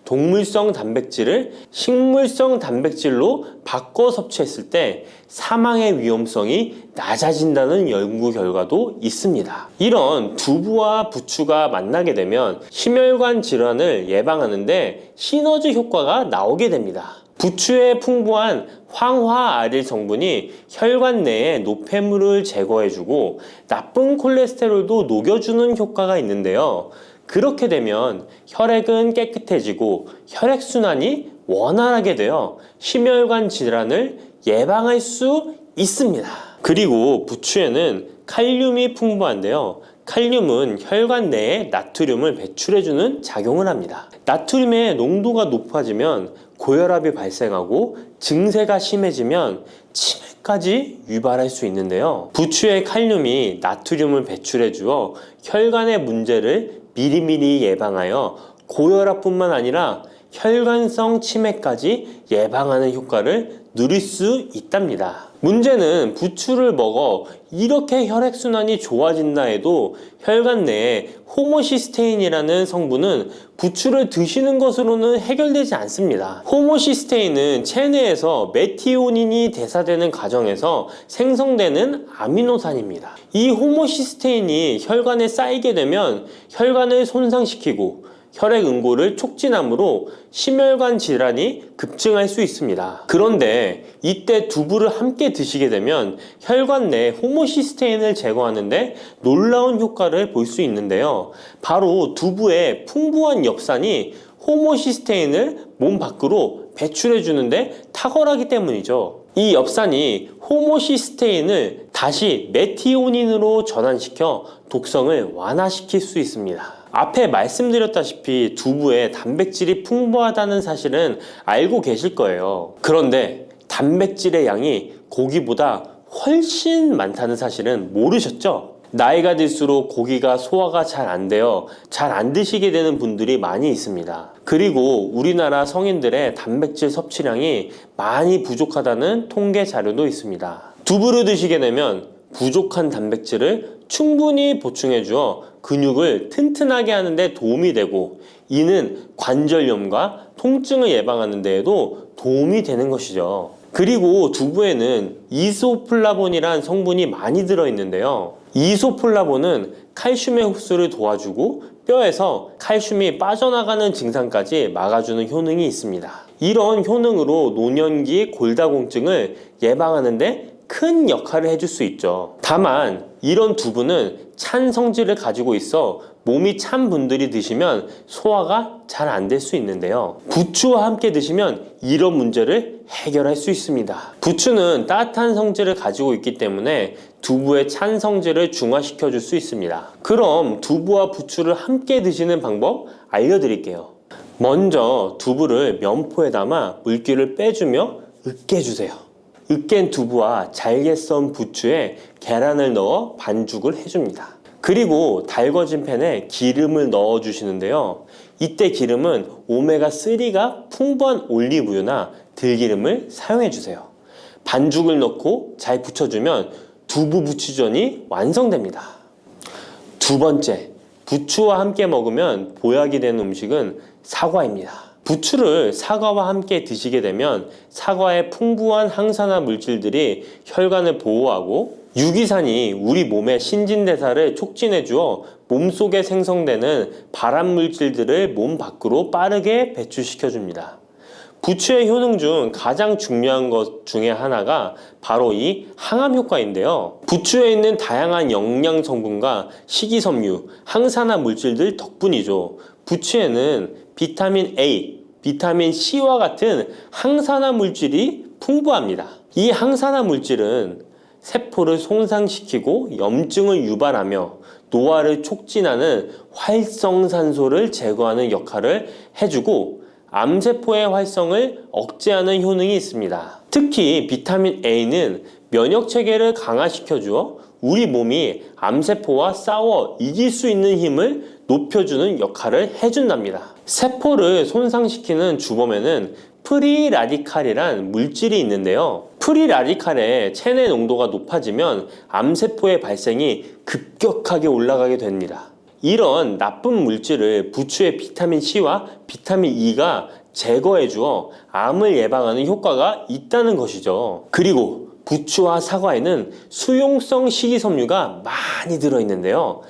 동물성 단백질을 식물성 단백질로 바꿔 섭취했을 때 사망의 위험성이 낮아진다는 연구 결과도 있습니다. 이런 두부와 부추가 만나게 되면 심혈관 질환을 예방하는데 시너지 효과가 나오게 됩니다. 부추에 풍부한 황화아릴 성분이 혈관 내에 노폐물을 제거해주고 나쁜 콜레스테롤도 녹여주는 효과가 있는데요. 그렇게 되면 혈액은 깨끗해지고 혈액순환이 원활하게 되어 심혈관 질환을 예방할 수 있습니다. 그리고 부추에는 칼륨이 풍부한데요. 칼륨은 혈관 내에 나트륨을 배출해주는 작용을 합니다. 나트륨의 농도가 높아지면 고혈압이 발생하고 증세가 심해지면 치매까지 유발할 수 있는데요. 부추의 칼륨이 나트륨을 배출해주어 혈관의 문제를 미리미리 예방하여 고혈압뿐만 아니라 혈관성 치매까지 예방하는 효과를 누릴 수 있답니다. 문제는 부추를 먹어 이렇게 혈액순환이 좋아진다 해도 혈관 내에 호모시스테인이라는 성분은 부추를 드시는 것으로는 해결되지 않습니다. 호모시스테인은 체내에서 메티오닌이 대사되는 과정에서 생성되는 아미노산입니다. 이 호모시스테인이 혈관에 쌓이게 되면 혈관을 손상시키고 혈액 응고를 촉진하므로 심혈관 질환이 급증할 수 있습니다. 그런데 이때 두부를 함께 드시게 되면 혈관 내 호모시스테인을 제거하는데 놀라운 효과를 볼 수 있는데요. 바로 두부의 풍부한 엽산이 호모시스테인을 몸 밖으로 배출해 주는데 탁월하기 때문이죠. 이 엽산이 호모시스테인을 다시 메티오닌으로 전환시켜 독성을 완화시킬 수 있습니다. 앞에 말씀드렸다시피 두부에 단백질이 풍부하다는 사실은 알고 계실 거예요. 그런데 단백질의 양이 고기보다 훨씬 많다는 사실은 모르셨죠? 나이가 들수록 고기가 소화가 잘 안 되어 잘 안 드시게 되는 분들이 많이 있습니다. 그리고 우리나라 성인들의 단백질 섭취량이 많이 부족하다는 통계 자료도 있습니다. 두부를 드시게 되면 부족한 단백질을 충분히 보충해 주어 근육을 튼튼하게 하는 데 도움이 되고 이는 관절염과 통증을 예방하는 데에도 도움이 되는 것이죠. 그리고 두부에는 이소플라본이란 성분이 많이 들어있는데요. 이소플라본은 칼슘의 흡수를 도와주고 뼈에서 칼슘이 빠져나가는 증상까지 막아주는 효능이 있습니다. 이런 효능으로 노년기 골다공증을 예방하는 데 큰 역할을 해줄 수 있죠. 다만 이런 두부는 찬 성질을 가지고 있어 몸이 찬 분들이 드시면 소화가 잘 안 될 수 있는데요. 부추와 함께 드시면 이런 문제를 해결할 수 있습니다. 부추는 따뜻한 성질을 가지고 있기 때문에 두부의 찬 성질을 중화시켜 줄 수 있습니다. 그럼 두부와 부추를 함께 드시는 방법 알려드릴게요. 먼저 두부를 면포에 담아 물기를 빼주며 으깨주세요. 으깬 두부와 잘게 썬 부추에 계란을 넣어 반죽을 해줍니다. 그리고 달궈진 팬에 기름을 넣어 주시는데요. 이때 기름은 오메가3가 풍부한 올리브유나 들기름을 사용해 주세요. 반죽을 넣고 잘 부쳐주면 두부 부추전이 완성됩니다. 두 번째, 부추와 함께 먹으면 보약이 되는 음식은 사과입니다. 부추를 사과와 함께 드시게 되면 사과의 풍부한 항산화 물질들이 혈관을 보호하고 유기산이 우리 몸의 신진대사를 촉진해 주어 몸속에 생성되는 발암 물질들을 몸 밖으로 빠르게 배출시켜 줍니다. 부추의 효능 중 가장 중요한 것 중에 하나가 바로 이 항암 효과인데요. 부추에 있는 다양한 영양 성분과 식이섬유, 항산화 물질들 덕분이죠. 부추에는 비타민 A, 비타민 C와 같은 항산화 물질이 풍부합니다. 이 항산화 물질은 세포를 손상시키고 염증을 유발하며 노화를 촉진하는 활성산소를 제거하는 역할을 해주고 암세포의 활성을 억제하는 효능이 있습니다. 특히 비타민 A는 면역체계를 강화시켜주어 우리 몸이 암세포와 싸워 이길 수 있는 힘을 높여주는 역할을 해준답니다. 세포를 손상시키는 주범에는 프리라디칼이란 물질이 있는데요. 프리라디칼의 체내 농도가 높아지면 암세포의 발생이 급격하게 올라가게 됩니다. 이런 나쁜 물질을 부추의 비타민 C와 비타민 E가 제거해 주어 암을 예방하는 효과가 있다는 것이죠. 그리고 부추와 사과에는 수용성 식이섬유가 많이 들어있는데요.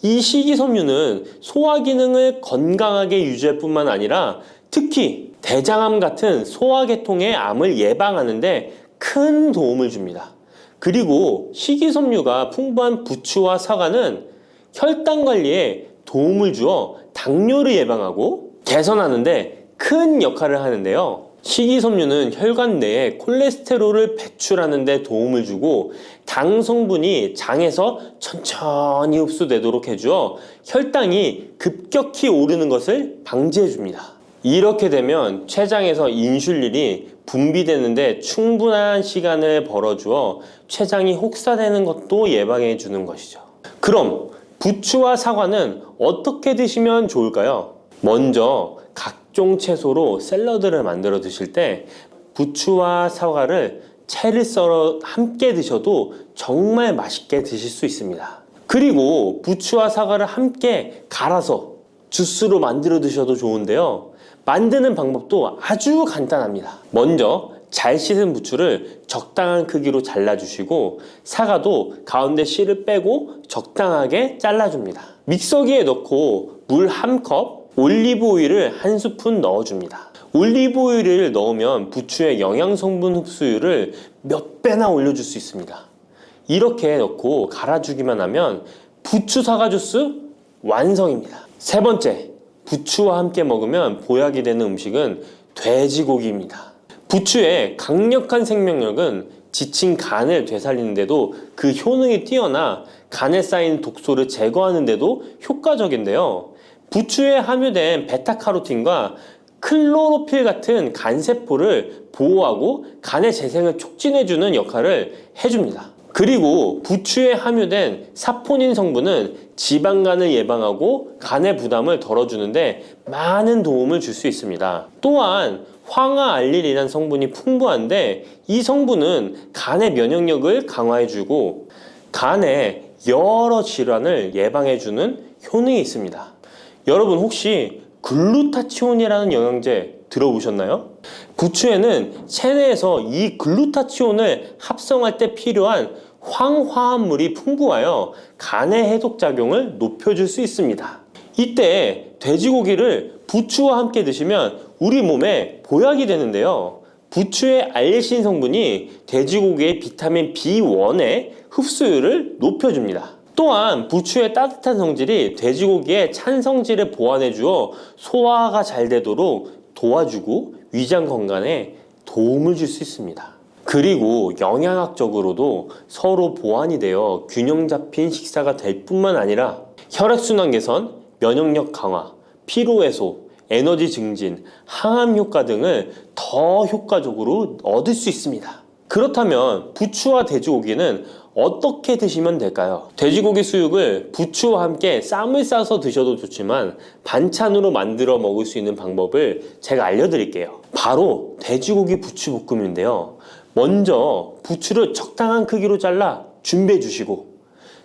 이 식이섬유는 소화 기능을 건강하게 유지할 뿐만 아니라 특히 대장암 같은 소화계통의 암을 예방하는데 큰 도움을 줍니다. 그리고 식이섬유가 풍부한 부추와 사과는 혈당 관리에 도움을 주어 당뇨를 예방하고 개선하는데 큰 역할을 하는데요. 식이섬유는 혈관 내에 콜레스테롤을 배출하는 데 도움을 주고 당 성분이 장에서 천천히 흡수되도록 해주어 혈당이 급격히 오르는 것을 방지해 줍니다. 이렇게 되면 췌장에서 인슐린이 분비되는데 충분한 시간을 벌어주어 췌장이 혹사되는 것도 예방해 주는 것이죠. 그럼 부추와 사과는 어떻게 드시면 좋을까요? 먼저 각종 채소로 샐러드를 만들어 드실 때 부추와 사과를 채를 썰어 함께 드셔도 정말 맛있게 드실 수 있습니다. 그리고 부추와 사과를 함께 갈아서 주스로 만들어 드셔도 좋은데요. 만드는 방법도 아주 간단합니다. 먼저 잘 씻은 부추를 적당한 크기로 잘라주시고 사과도 가운데 씨를 빼고 적당하게 잘라줍니다. 믹서기에 넣고 물 1컵, 올리브 오일을 1스푼 넣어줍니다. 올리브 오일을 넣으면 부추의 영양 성분 흡수율을 몇 배나 올려줄 수 있습니다. 이렇게 넣고 갈아주기만 하면 부추 사과 주스 완성입니다. 세 번째, 부추와 함께 먹으면 보약이 되는 음식은 돼지고기입니다. 부추의 강력한 생명력은 지친 간을 되살리는데도 그 효능이 뛰어나 간에 쌓인 독소를 제거하는데도 효과적인데요. 부추에 함유된 베타카로틴과 클로로필 같은 간세포를 보호하고 간의 재생을 촉진해주는 역할을 해줍니다. 그리고 부추에 함유된 사포닌 성분은 지방간을 예방하고 간의 부담을 덜어주는데 많은 도움을 줄 수 있습니다. 또한 황화알릴이라는 성분이 풍부한데 이 성분은 간의 면역력을 강화해주고 간의 여러 질환을 예방해주는 효능이 있습니다. 여러분 혹시 글루타치온이라는 영양제 들어보셨나요? 부추에는 체내에서 이 글루타치온을 합성할 때 필요한 황화합물이 풍부하여 간의 해독작용을 높여줄 수 있습니다. 이때 돼지고기를 부추와 함께 드시면 우리 몸에 보약이 되는데요. 부추의 알리신 성분이 돼지고기의 비타민 B1의 흡수율을 높여줍니다. 또한 부추의 따뜻한 성질이 돼지고기의 찬 성질을 보완해 주어 소화가 잘 되도록 도와주고 위장 건강에 도움을 줄 수 있습니다. 그리고 영양학적으로도 서로 보완이 되어 균형 잡힌 식사가 될 뿐만 아니라 혈액순환 개선, 면역력 강화, 피로 해소, 에너지 증진, 항암 효과 등을 더 효과적으로 얻을 수 있습니다. 그렇다면 부추와 돼지고기는 어떻게 드시면 될까요? 돼지고기 수육을 부추와 함께 쌈을 싸서 드셔도 좋지만 반찬으로 만들어 먹을 수 있는 방법을 제가 알려드릴게요. 바로 돼지고기 부추볶음인데요. 먼저 부추를 적당한 크기로 잘라 준비해 주시고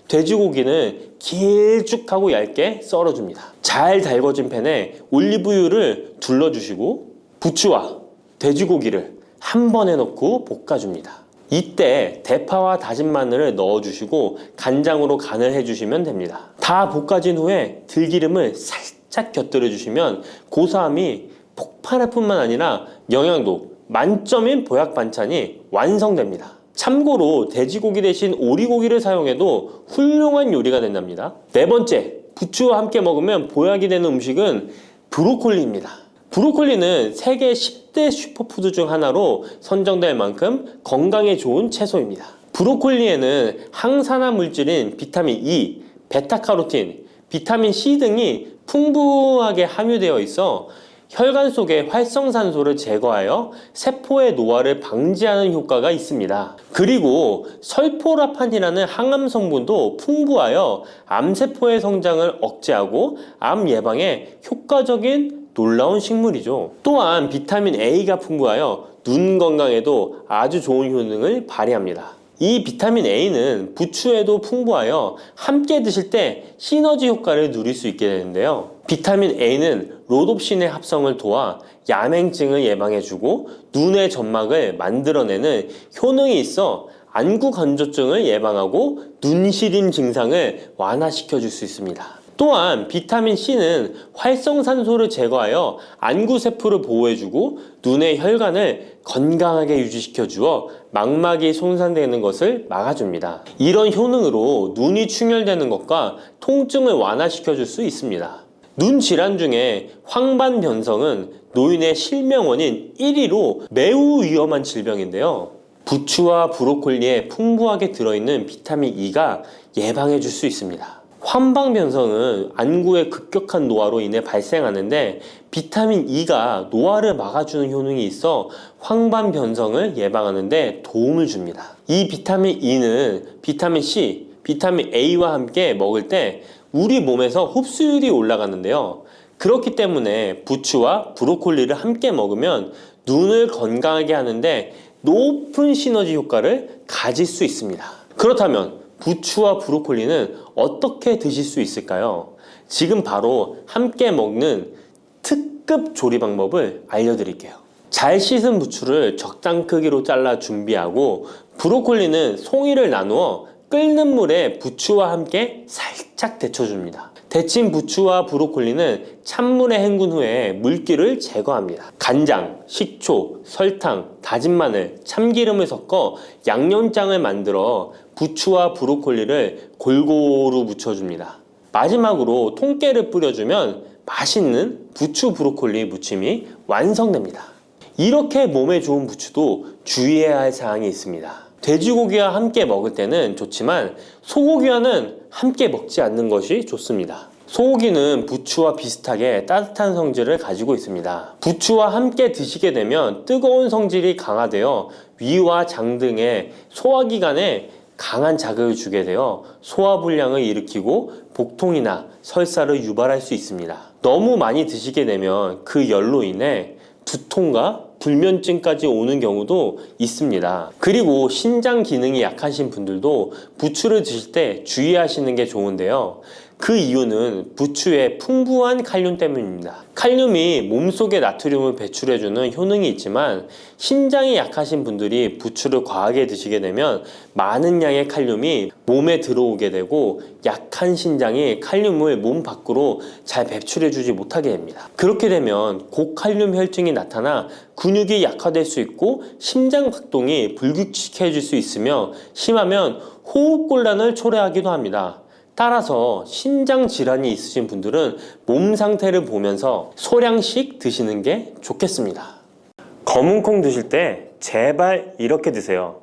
돼지고기는 길쭉하고 얇게 썰어줍니다. 잘 달궈진 팬에 올리브유를 둘러주시고 부추와 돼지고기를 한 번에 넣고 볶아줍니다. 이때 대파와 다진 마늘을 넣어주시고 간장으로 간을 해주시면 됩니다. 다 볶아진 후에 들기름을 살짝 곁들여 주시면 고소함이 폭발할 뿐만 아니라 영양도 만점인 보약 반찬이 완성됩니다. 참고로 돼지고기 대신 오리고기를 사용해도 훌륭한 요리가 된답니다. 네 번째, 부추와 함께 먹으면 보약이 되는 음식은 브로콜리입니다. 브로콜리는 세계 10대 슈퍼푸드 중 하나로 선정될 만큼 건강에 좋은 채소입니다. 브로콜리에는 항산화 물질인 비타민 E, 베타카로틴, 비타민 C 등이 풍부하게 함유되어 있어 혈관 속의 활성산소를 제거하여 세포의 노화를 방지하는 효과가 있습니다. 그리고 설포라판이라는 항암 성분도 풍부하여 암세포의 성장을 억제하고 암 예방에 효과적인 놀라운 식물이죠. 또한 비타민 A가 풍부하여 눈 건강에도 아주 좋은 효능을 발휘합니다. 이 비타민 A는 부추에도 풍부하여 함께 드실 때 시너지 효과를 누릴 수 있게 되는데요. 비타민 A는 로놉신의 합성을 도와 야맹증을 예방해주고 눈의 점막을 만들어내는 효능이 있어 안구 건조증을 예방하고 눈시림 증상을 완화시켜 줄 수 있습니다. 또한 비타민 C는 활성산소를 제거하여 안구세포를 보호해주고 눈의 혈관을 건강하게 유지시켜 주어 망막이 손상되는 것을 막아줍니다. 이런 효능으로 눈이 충혈되는 것과 통증을 완화시켜 줄 수 있습니다. 눈 질환 중에 황반변성은 노인의 실명 원인 1위로 매우 위험한 질병인데요. 부추와 브로콜리에 풍부하게 들어있는 비타민 E가 예방해 줄 수 있습니다. 황반변성은 안구의 급격한 노화로 인해 발생하는데 비타민 E가 노화를 막아주는 효능이 있어 황반변성을 예방하는 데 도움을 줍니다. 이 비타민 E는 비타민 C, 비타민 A와 함께 먹을 때 우리 몸에서 흡수율이 올라가는데요. 그렇기 때문에 부추와 브로콜리를 함께 먹으면 눈을 건강하게 하는데 높은 시너지 효과를 가질 수 있습니다. 그렇다면 부추와 브로콜리는 어떻게 드실 수 있을까요? 지금 바로 함께 먹는 특급 조리 방법을 알려드릴게요. 잘 씻은 부추를 적당 크기로 잘라 준비하고 브로콜리는 송이를 나누어 끓는 물에 부추와 함께 살짝 데쳐줍니다. 데친 부추와 브로콜리는 찬물에 헹군 후에 물기를 제거합니다. 간장, 식초, 설탕, 다진 마늘, 참기름을 섞어 양념장을 만들어 부추와 브로콜리를 골고루 묻혀줍니다. 마지막으로 통깨를 뿌려주면 맛있는 부추 브로콜리 무침이 완성됩니다. 이렇게 몸에 좋은 부추도 주의해야 할 사항이 있습니다. 돼지고기와 함께 먹을 때는 좋지만 소고기와는 함께 먹지 않는 것이 좋습니다. 소고기는 부추와 비슷하게 따뜻한 성질을 가지고 있습니다. 부추와 함께 드시게 되면 뜨거운 성질이 강화되어 위와 장 등의 소화기관에 강한 자극을 주게 되어 소화불량을 일으키고 복통이나 설사를 유발할 수 있습니다. 너무 많이 드시게 되면 그 열로 인해 두통과 불면증까지 오는 경우도 있습니다. 그리고 신장 기능이 약하신 분들도 부추를 드실 때 주의하시는 게 좋은데요. 그 이유는 부추의 풍부한 칼륨 때문입니다. 칼륨이 몸속에 나트륨을 배출해주는 효능이 있지만 신장이 약하신 분들이 부추를 과하게 드시게 되면 많은 양의 칼륨이 몸에 들어오게 되고 약한 신장이 칼륨을 몸 밖으로 잘 배출해주지 못하게 됩니다. 그렇게 되면 고칼륨 혈증이 나타나 근육이 약화될 수 있고 심장 박동이 불규칙해질 수 있으며 심하면 호흡곤란을 초래하기도 합니다. 따라서 신장 질환이 있으신 분들은 몸 상태를 보면서 소량씩 드시는 게 좋겠습니다. 검은콩 드실 때 제발 이렇게 드세요.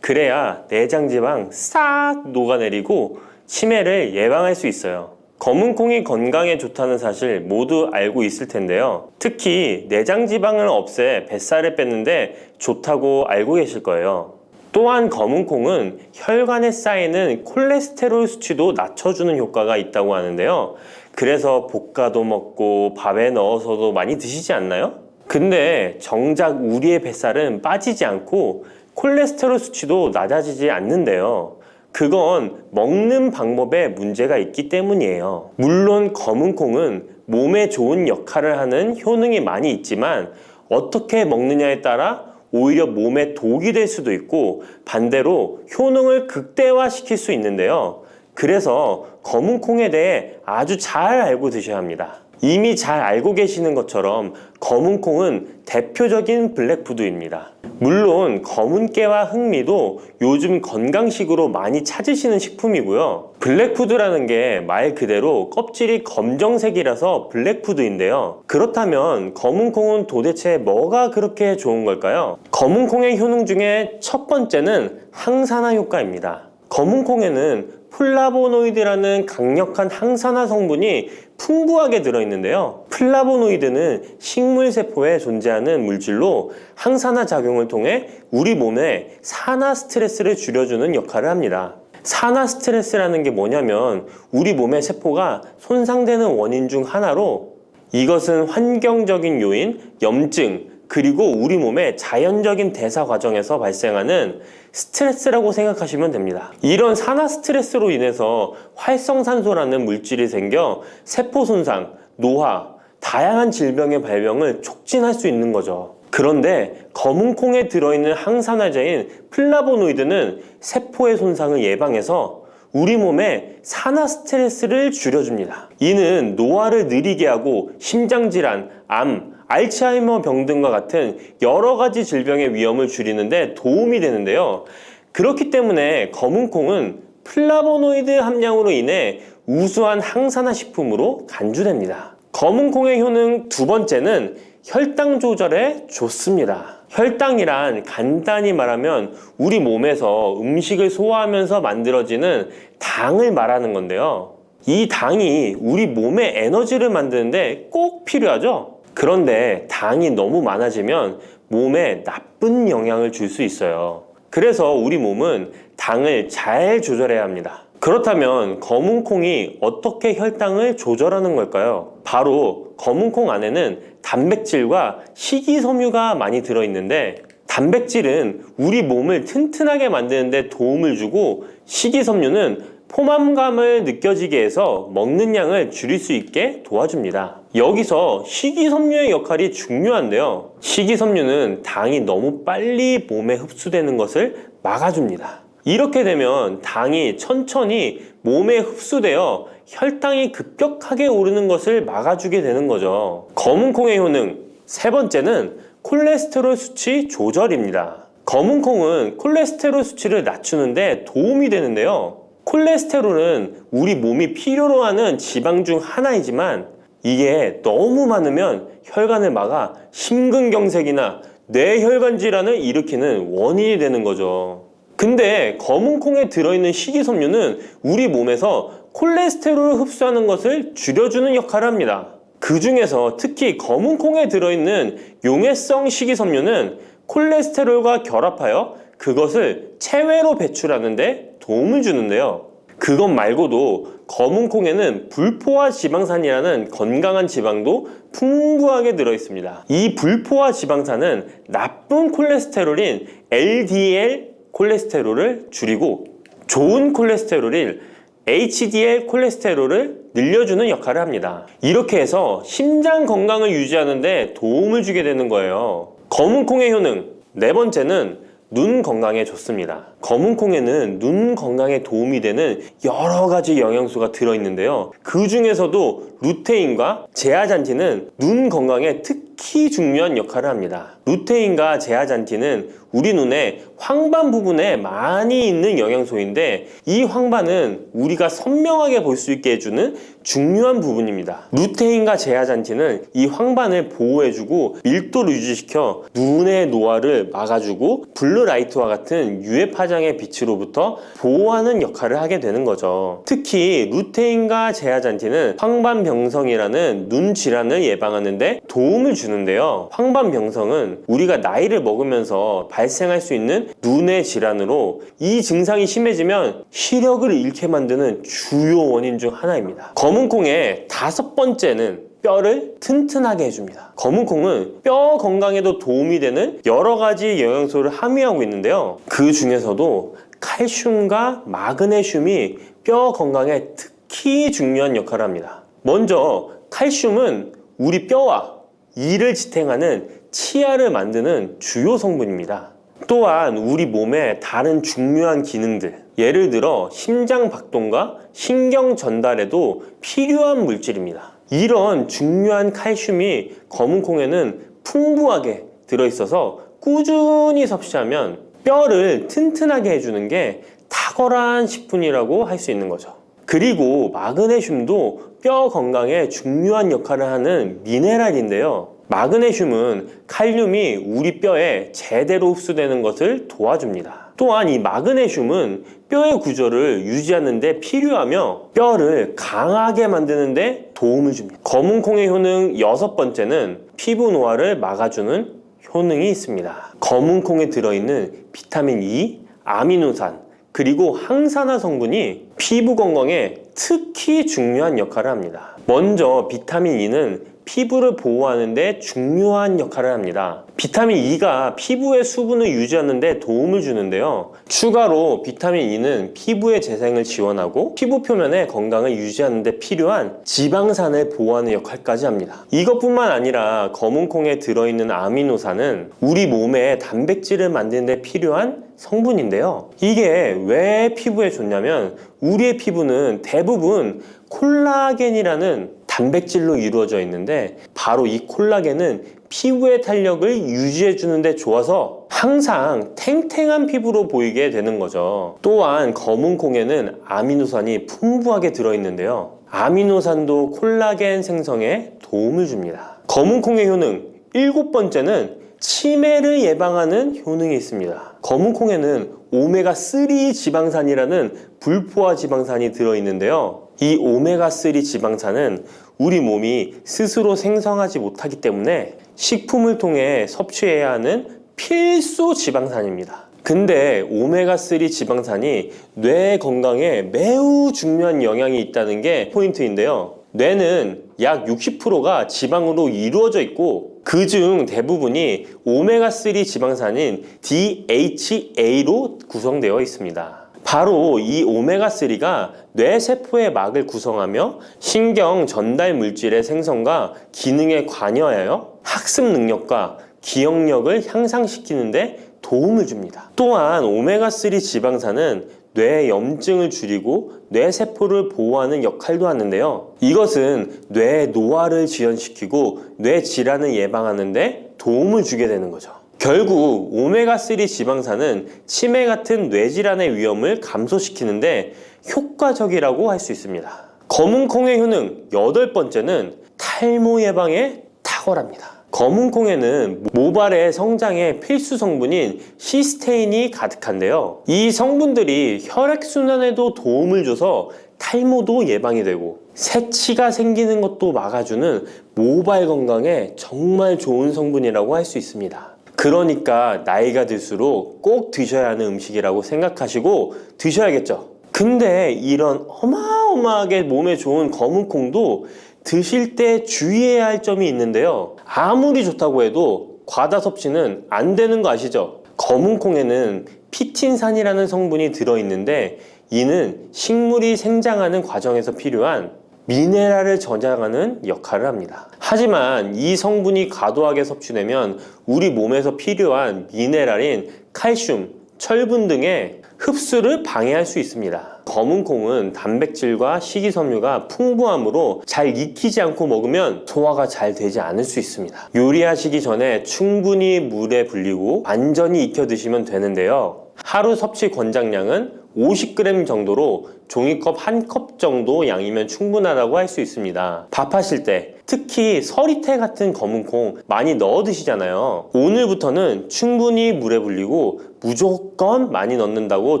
그래야 내장 지방 싹 녹아내리고 치매를 예방할 수 있어요. 검은콩이 건강에 좋다는 사실 모두 알고 있을 텐데요. 특히 내장 지방을 없애 뱃살을 뺐는데 좋다고 알고 계실 거예요. 또한 검은콩은 혈관에 쌓이는 콜레스테롤 수치도 낮춰주는 효과가 있다고 하는데요. 그래서 볶아도 먹고 밥에 넣어서도 많이 드시지 않나요? 근데 정작 우리의 뱃살은 빠지지 않고 콜레스테롤 수치도 낮아지지 않는데요. 그건 먹는 방법에 문제가 있기 때문이에요. 물론 검은콩은 몸에 좋은 역할을 하는 효능이 많이 있지만 어떻게 먹느냐에 따라 오히려 몸에 독이 될 수도 있고 반대로 효능을 극대화시킬 수 있는데요. 그래서 검은콩에 대해 아주 잘 알고 드셔야 합니다. 이미 잘 알고 계시는 것처럼 검은콩은 대표적인 블랙푸드입니다. 물론 검은깨와 흑미도 요즘 건강식으로 많이 찾으시는 식품이고요. 블랙푸드라는 게 말 그대로 껍질이 검정색이라서 블랙푸드인데요. 그렇다면 검은콩은 도대체 뭐가 그렇게 좋은 걸까요? 검은콩의 효능 중에 첫 번째는 항산화 효과입니다. 검은콩에는 플라보노이드라는 강력한 항산화 성분이 풍부하게 들어있는데요. 플라보노이드는 식물세포에 존재하는 물질로 항산화 작용을 통해 우리 몸에 산화 스트레스를 줄여주는 역할을 합니다. 산화 스트레스라는 게 뭐냐면 우리 몸의 세포가 손상되는 원인 중 하나로 이것은 환경적인 요인, 염증, 그리고 우리 몸의 자연적인 대사 과정에서 발생하는 스트레스라고 생각하시면 됩니다. 이런 산화 스트레스로 인해서 활성산소라는 물질이 생겨 세포 손상, 노화, 다양한 질병의 발병을 촉진할 수 있는 거죠. 그런데 검은콩에 들어있는 항산화제인 플라보노이드는 세포의 손상을 예방해서 우리 몸의 산화 스트레스를 줄여줍니다. 이는 노화를 느리게 하고 심장질환, 암, 알츠하이머 병 등과 같은 여러 가지 질병의 위험을 줄이는데 도움이 되는데요. 그렇기 때문에 검은콩은 플라보노이드 함량으로 인해 우수한 항산화 식품으로 간주됩니다. 검은콩의 효능 두 번째는 혈당 조절에 좋습니다. 혈당이란 간단히 말하면 우리 몸에서 음식을 소화하면서 만들어지는 당을 말하는 건데요. 이 당이 우리 몸의 에너지를 만드는데 꼭 필요하죠. 그런데 당이 너무 많아지면 몸에 나쁜 영향을 줄 수 있어요. 그래서 우리 몸은 당을 잘 조절해야 합니다. 그렇다면 검은콩이 어떻게 혈당을 조절하는 걸까요? 바로 검은콩 안에는 단백질과 식이섬유가 많이 들어있는데, 단백질은 우리 몸을 튼튼하게 만드는 데 도움을 주고, 식이섬유는 포만감을 느껴지게 해서 먹는 양을 줄일 수 있게 도와줍니다. 여기서 식이섬유의 역할이 중요한데요. 식이섬유는 당이 너무 빨리 몸에 흡수되는 것을 막아줍니다. 이렇게 되면 당이 천천히 몸에 흡수되어 혈당이 급격하게 오르는 것을 막아주게 되는 거죠. 검은콩의 효능 세 번째는 콜레스테롤 수치 조절입니다. 검은콩은 콜레스테롤 수치를 낮추는데 도움이 되는데요. 콜레스테롤은 우리 몸이 필요로 하는 지방 중 하나이지만 이게 너무 많으면 혈관을 막아 심근경색이나 뇌혈관 질환을 일으키는 원인이 되는 거죠. 근데 검은콩에 들어있는 식이섬유는 우리 몸에서 콜레스테롤을 흡수하는 것을 줄여주는 역할을 합니다. 그 중에서 특히 검은콩에 들어있는 용해성 식이섬유는 콜레스테롤과 결합하여 그것을 체외로 배출하는데 도움을 주는데요. 그것 말고도 검은콩에는 불포화 지방산이라는 건강한 지방도 풍부하게 들어있습니다. 이 불포화 지방산은 나쁜 콜레스테롤인 LDL 콜레스테롤을 줄이고 좋은 콜레스테롤인 HDL 콜레스테롤을 늘려주는 역할을 합니다. 이렇게 해서 심장 건강을 유지하는 데 도움을 주게 되는 거예요. 검은콩의 효능 네 번째는 눈 건강에 좋습니다. 검은콩에는 눈 건강에 도움이 되는 여러 가지 영양소가 들어있는데요. 그 중에서도 루테인과 제아잔틴은 눈 건강에 특히 중요한 역할을 합니다. 루테인과 제아잔틴은 우리 눈의 황반 부분에 많이 있는 영양소인데, 이 황반은 우리가 선명하게 볼 수 있게 해주는 중요한 부분입니다. 루테인과 제아잔틴은 이 황반을 보호해주고 밀도를 유지시켜 눈의 노화를 막아주고 블루라이트와 같은 유해 파장의 빛으로부터 보호하는 역할을 하게 되는 거죠. 특히 루테인과 제아잔틴은 황반병성이라는 눈 질환을 예방하는 데 도움을 주는데요. 황반병성은 우리가 나이를 먹으면서 발생할 수 있는 눈의 질환으로, 이 증상이 심해지면 시력을 잃게 만드는 주요 원인 중 하나입니다. 검은콩의 다섯 번째는 뼈를 튼튼하게 해줍니다. 검은콩은 뼈 건강에도 도움이 되는 여러 가지 영양소를 함유하고 있는데요. 그 중에서도 칼슘과 마그네슘이 뼈 건강에 특히 중요한 역할을 합니다. 먼저 칼슘은 우리 뼈와 이를 지탱하는 치아를 만드는 주요 성분입니다. 또한 우리 몸의 다른 중요한 기능들, 예를 들어 심장 박동과 신경 전달에도 필요한 물질입니다. 이런 중요한 칼슘이 검은콩에는 풍부하게 들어있어서 꾸준히 섭취하면 뼈를 튼튼하게 해주는 게 탁월한 식품이라고 할 수 있는 거죠. 그리고 마그네슘도 뼈 건강에 중요한 역할을 하는 미네랄인데요. 마그네슘은 칼륨이 우리 뼈에 제대로 흡수되는 것을 도와줍니다. 또한 이 마그네슘은 뼈의 구조를 유지하는 데 필요하며 뼈를 강하게 만드는 데 도움을 줍니다. 검은콩의 효능 여섯 번째는 피부 노화를 막아주는 효능이 있습니다. 검은콩에 들어있는 비타민 E, 아미노산, 그리고 항산화 성분이 피부 건강에 특히 중요한 역할을 합니다. 먼저 비타민 E는 피부를 보호하는 데 중요한 역할을 합니다. 비타민 E가 피부의 수분을 유지하는 데 도움을 주는데요. 추가로 비타민 E는 피부의 재생을 지원하고 피부 표면의 건강을 유지하는 데 필요한 지방산을 보호하는 역할까지 합니다. 이것뿐만 아니라 검은콩에 들어있는 아미노산은 우리 몸에 단백질을 만드는 데 필요한 성분인데요. 이게 왜 피부에 좋냐면 우리의 피부는 대부분 콜라겐이라는 단백질로 이루어져 있는데 바로 이 콜라겐은 피부의 탄력을 유지해 주는데 좋아서 항상 탱탱한 피부로 보이게 되는 거죠. 또한 검은콩에는 아미노산이 풍부하게 들어있는데요. 아미노산도 콜라겐 생성에 도움을 줍니다. 검은콩의 효능 7번째는 치매를 예방하는 효능이 있습니다. 검은콩에는 오메가3 지방산이라는 불포화 지방산이 들어있는데요. 이 오메가3 지방산은 우리 몸이 스스로 생성하지 못하기 때문에 식품을 통해 섭취해야 하는 필수 지방산입니다. 근데 오메가3 지방산이 뇌 건강에 매우 중요한 영향이 있다는 게 포인트인데요. 뇌는 약 60%가 지방으로 이루어져 있고 그중 대부분이 오메가3 지방산인 DHA로 구성되어 있습니다. 바로 이 오메가3가 뇌세포의 막을 구성하며 신경 전달 물질의 생성과 기능에 관여하여 학습 능력과 기억력을 향상시키는 데 도움을 줍니다. 또한 오메가3 지방산은 뇌 염증을 줄이고 뇌세포를 보호하는 역할도 하는데요. 이것은 뇌 노화를 지연시키고 뇌 질환을 예방하는 데 도움을 주게 되는 거죠. 결국 오메가3 지방산은 치매 같은 뇌질환의 위험을 감소시키는데 효과적이라고 할 수 있습니다. 검은콩의 효능 8번째는 탈모 예방에 탁월합니다. 검은콩에는 모발의 성장에 필수 성분인 시스테인이 가득한데요. 이 성분들이 혈액순환에도 도움을 줘서 탈모도 예방이 되고 새치가 생기는 것도 막아주는 모발 건강에 정말 좋은 성분이라고 할 수 있습니다. 그러니까 나이가 들수록 꼭 드셔야 하는 음식이라고 생각하시고 드셔야겠죠. 근데 이런 어마어마하게 몸에 좋은 검은콩도 드실 때 주의해야 할 점이 있는데요. 아무리 좋다고 해도 과다 섭취는 안 되는 거 아시죠? 검은콩에는 피틴산이라는 성분이 들어있는데 이는 식물이 생장하는 과정에서 필요한 미네랄을 저장하는 역할을 합니다. 하지만 이 성분이 과도하게 섭취되면 우리 몸에서 필요한 미네랄인 칼슘, 철분 등의 흡수를 방해할 수 있습니다. 검은콩은 단백질과 식이섬유가 풍부하므로 잘 익히지 않고 먹으면 소화가 잘 되지 않을 수 있습니다. 요리하시기 전에 충분히 물에 불리고 완전히 익혀 드시면 되는데요. 하루 섭취 권장량은 50g 정도로 종이컵 1컵 정도 양이면 충분하다고 할 수 있습니다. 밥하실 때 특히 서리태 같은 검은콩 많이 넣어 드시잖아요. 오늘부터는 충분히 물에 불리고 무조건 많이 넣는다고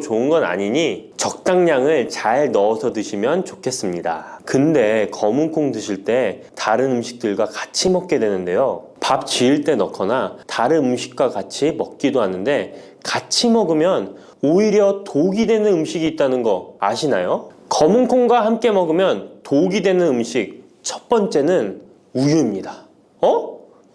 좋은 건 아니니 적당량을 잘 넣어서 드시면 좋겠습니다. 근데 검은콩 드실 때 다른 음식들과 같이 먹게 되는데요. 밥 지을 때 넣거나 다른 음식과 같이 먹기도 하는데 같이 먹으면 오히려 독이 되는 음식이 있다는 거 아시나요? 검은콩과 함께 먹으면 독이 되는 음식 첫 번째는 우유입니다.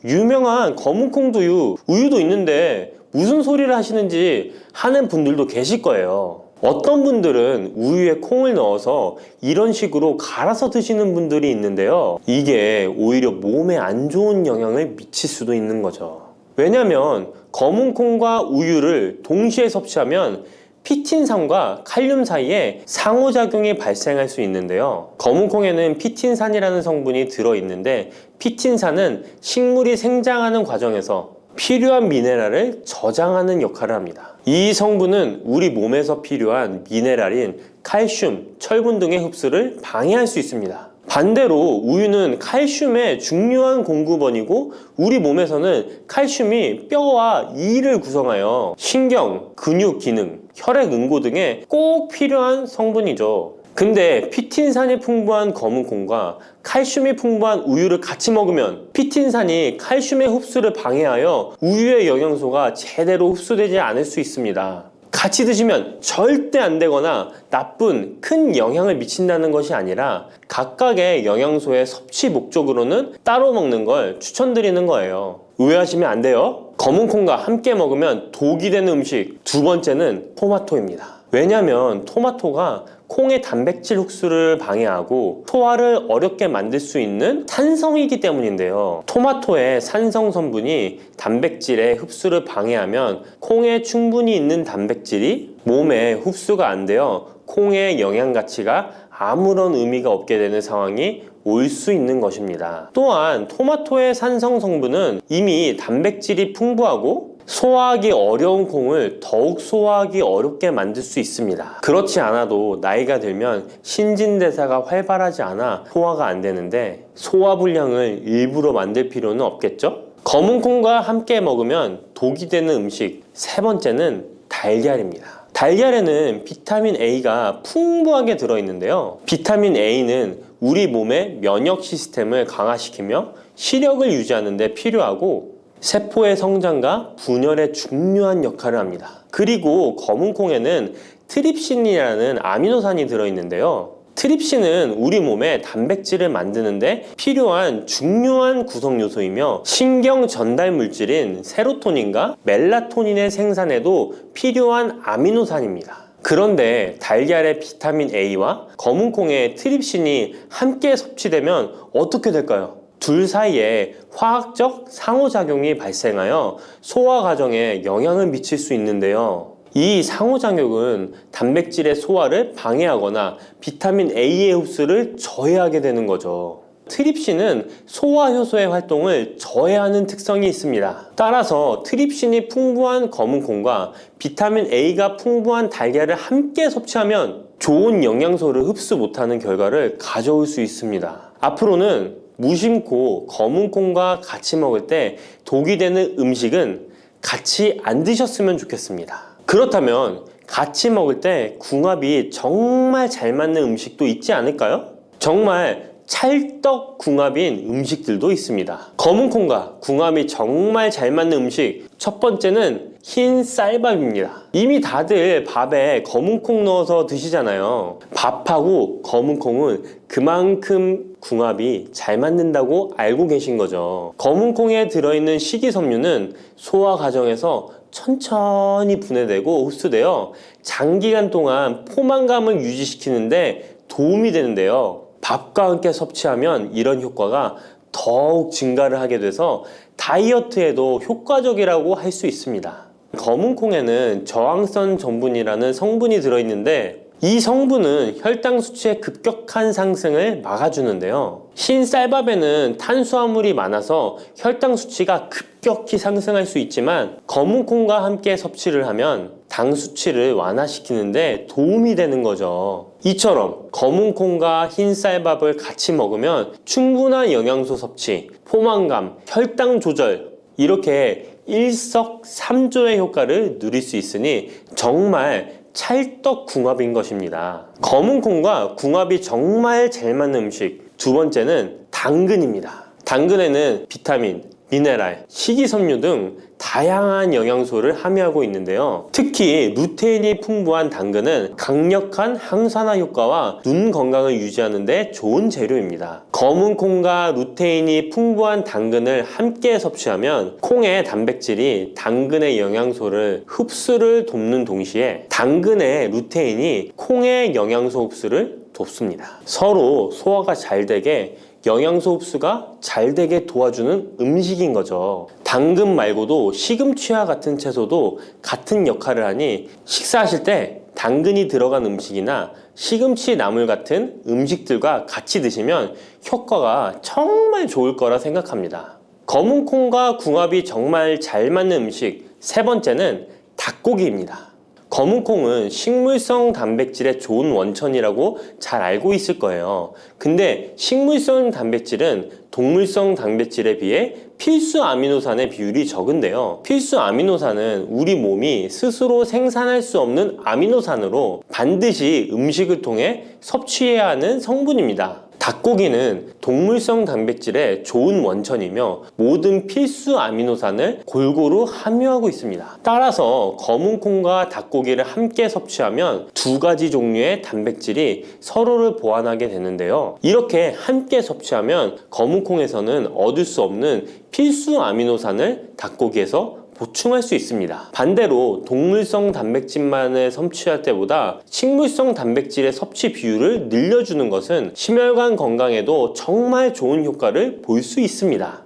유명한 검은콩 두유, 우유도 있는데 무슨 소리를 하시는지 하는 분들도 계실 거예요. 어떤 분들은 우유에 콩을 넣어서 이런 식으로 갈아서 드시는 분들이 있는데요. 이게 오히려 몸에 안 좋은 영향을 미칠 수도 있는 거죠. 왜냐면 검은콩과 우유를 동시에 섭취하면 피틴산과 칼륨 사이에 상호작용이 발생할 수 있는데요. 검은콩에는 피틴산이라는 성분이 들어있는데 피틴산은 식물이 생장하는 과정에서 필요한 미네랄을 저장하는 역할을 합니다. 이 성분은 우리 몸에서 필요한 미네랄인 칼슘, 철분 등의 흡수를 방해할 수 있습니다. 반대로 우유는 칼슘의 중요한 공급원이고 우리 몸에서는 칼슘이 뼈와 이를 구성하여 신경, 근육 기능, 혈액 응고 등에 꼭 필요한 성분이죠. 근데 피틴산이 풍부한 검은콩과 칼슘이 풍부한 우유를 같이 먹으면 피틴산이 칼슘의 흡수를 방해하여 우유의 영양소가 제대로 흡수되지 않을 수 있습니다. 같이 드시면 절대 안 되거나 나쁜 큰 영향을 미친다는 것이 아니라 각각의 영양소의 섭취 목적으로는 따로 먹는 걸 추천드리는 거예요. 오해하시면 안 돼요. 검은 콩과 함께 먹으면 독이 되는 음식 두 번째는 토마토입니다. 왜냐하면 토마토가 콩의 단백질 흡수를 방해하고 소화를 어렵게 만들 수 있는 산성이기 때문인데요. 토마토의 산성 성분이 단백질의 흡수를 방해하면 콩에 충분히 있는 단백질이 몸에 흡수가 안 되어 콩의 영양 가치가 아무런 의미가 없게 되는 상황이 올 수 있는 것입니다. 또한 토마토의 산성 성분은 이미 단백질이 풍부하고 소화하기 어려운 콩을 더욱 소화하기 어렵게 만들 수 있습니다. 그렇지 않아도 나이가 들면 신진대사가 활발하지 않아 소화가 안 되는데 소화불량을 일부러 만들 필요는 없겠죠? 검은 콩과 함께 먹으면 독이 되는 음식 세 번째는 달걀입니다. 달걀에는 비타민 A가 풍부하게 들어있는데요. 비타민 A는 우리 몸의 면역 시스템을 강화시키며 시력을 유지하는 데 필요하고 세포의 성장과 분열에 중요한 역할을 합니다. 그리고 검은 콩에는 트립신이라는 아미노산이 들어있는데요. 트립신은 우리 몸에 단백질을 만드는데 필요한 중요한 구성 요소이며 신경 전달 물질인 세로토닌과 멜라토닌의 생산에도 필요한 아미노산입니다. 그런데 달걀의 비타민 A와 검은 콩의 트립신이 함께 섭취되면 어떻게 될까요? 둘 사이에 화학적 상호작용이 발생하여 소화 과정에 영향을 미칠 수 있는데요. 이 상호작용은 단백질의 소화를 방해하거나 비타민 A의 흡수를 저해하게 되는 거죠. 트립신은 소화 효소의 활동을 저해하는 특성이 있습니다. 따라서 트립신이 풍부한 검은 콩과 비타민 A가 풍부한 달걀을 함께 섭취하면 좋은 영양소를 흡수 못하는 결과를 가져올 수 있습니다. 앞으로는 무심코 검은 콩과 같이 먹을 때 독이 되는 음식은 같이 안 드셨으면 좋겠습니다. 그렇다면 같이 먹을 때 궁합이 정말 잘 맞는 음식도 있지 않을까요? 정말 찰떡궁합인 음식들도 있습니다. 검은 콩과 궁합이 정말 잘 맞는 음식 첫 번째는 흰 쌀밥입니다. 이미 다들 밥에 검은 콩 넣어서 드시잖아요. 밥하고 검은 콩은 그만큼 궁합이 잘 맞는다고 알고 계신 거죠. 검은 콩에 들어있는 식이섬유는 소화 과정에서 천천히 분해되고 흡수되어 장기간 동안 포만감을 유지시키는데 도움이 되는데요. 밥과 함께 섭취하면 이런 효과가 더욱 증가를 하게 돼서 다이어트에도 효과적이라고 할 수 있습니다. 검은 콩에는 저항성 전분이라는 성분이 들어있는데 이 성분은 혈당 수치의 급격한 상승을 막아주는데요. 흰 쌀밥에는 탄수화물이 많아서 혈당 수치가 급격히 상승할 수 있지만 검은 콩과 함께 섭취를 하면 당 수치를 완화시키는데 도움이 되는 거죠. 이처럼 검은 콩과 흰 쌀밥을 같이 먹으면 충분한 영양소 섭취, 포만감, 혈당 조절 이렇게 일석삼조의 효과를 누릴 수 있으니 정말 찰떡궁합인 것입니다. 검은 콩과 궁합이 정말 잘 맞는 음식 두 번째는 당근입니다. 당근에는 비타민, 미네랄, 식이섬유 등 다양한 영양소를 함유하고 있는데요. 특히 루테인이 풍부한 당근은 강력한 항산화 효과와 눈 건강을 유지하는 데 좋은 재료입니다. 검은 콩과 루테인이 풍부한 당근을 함께 섭취하면 콩의 단백질이 당근의 영양소를 흡수를 돕는 동시에 당근의 루테인이 콩의 영양소 흡수를 돕습니다. 서로 소화가 잘 되게 영양소 흡수가 잘 되게 도와주는 음식인 거죠. 당근 말고도 시금치와 같은 채소도 같은 역할을 하니 식사하실 때 당근이 들어간 음식이나 시금치 나물 같은 음식들과 같이 드시면 효과가 정말 좋을 거라 생각합니다. 검은 콩과 궁합이 정말 잘 맞는 음식 세 번째는 닭고기입니다. 검은 콩은 식물성 단백질의 좋은 원천이라고 잘 알고 있을 거예요. 근데 식물성 단백질은 동물성 단백질에 비해 필수 아미노산의 비율이 적은데요. 필수 아미노산은 우리 몸이 스스로 생산할 수 없는 아미노산으로 반드시 음식을 통해 섭취해야 하는 성분입니다. 닭고기는 동물성 단백질의 좋은 원천이며 모든 필수 아미노산을 골고루 함유하고 있습니다. 따라서 검은콩과 닭고기를 함께 섭취하면 두 가지 종류의 단백질이 서로를 보완하게 되는데요. 이렇게 함께 섭취하면 검은콩에서는 얻을 수 없는 필수 아미노산을 닭고기에서 보충할 수 있습니다. 반대로 동물성 단백질만을 섭취할 때보다 식물성 단백질의 섭취 비율을 늘려주는 것은 심혈관 건강에도 정말 좋은 효과를 볼 수 있습니다.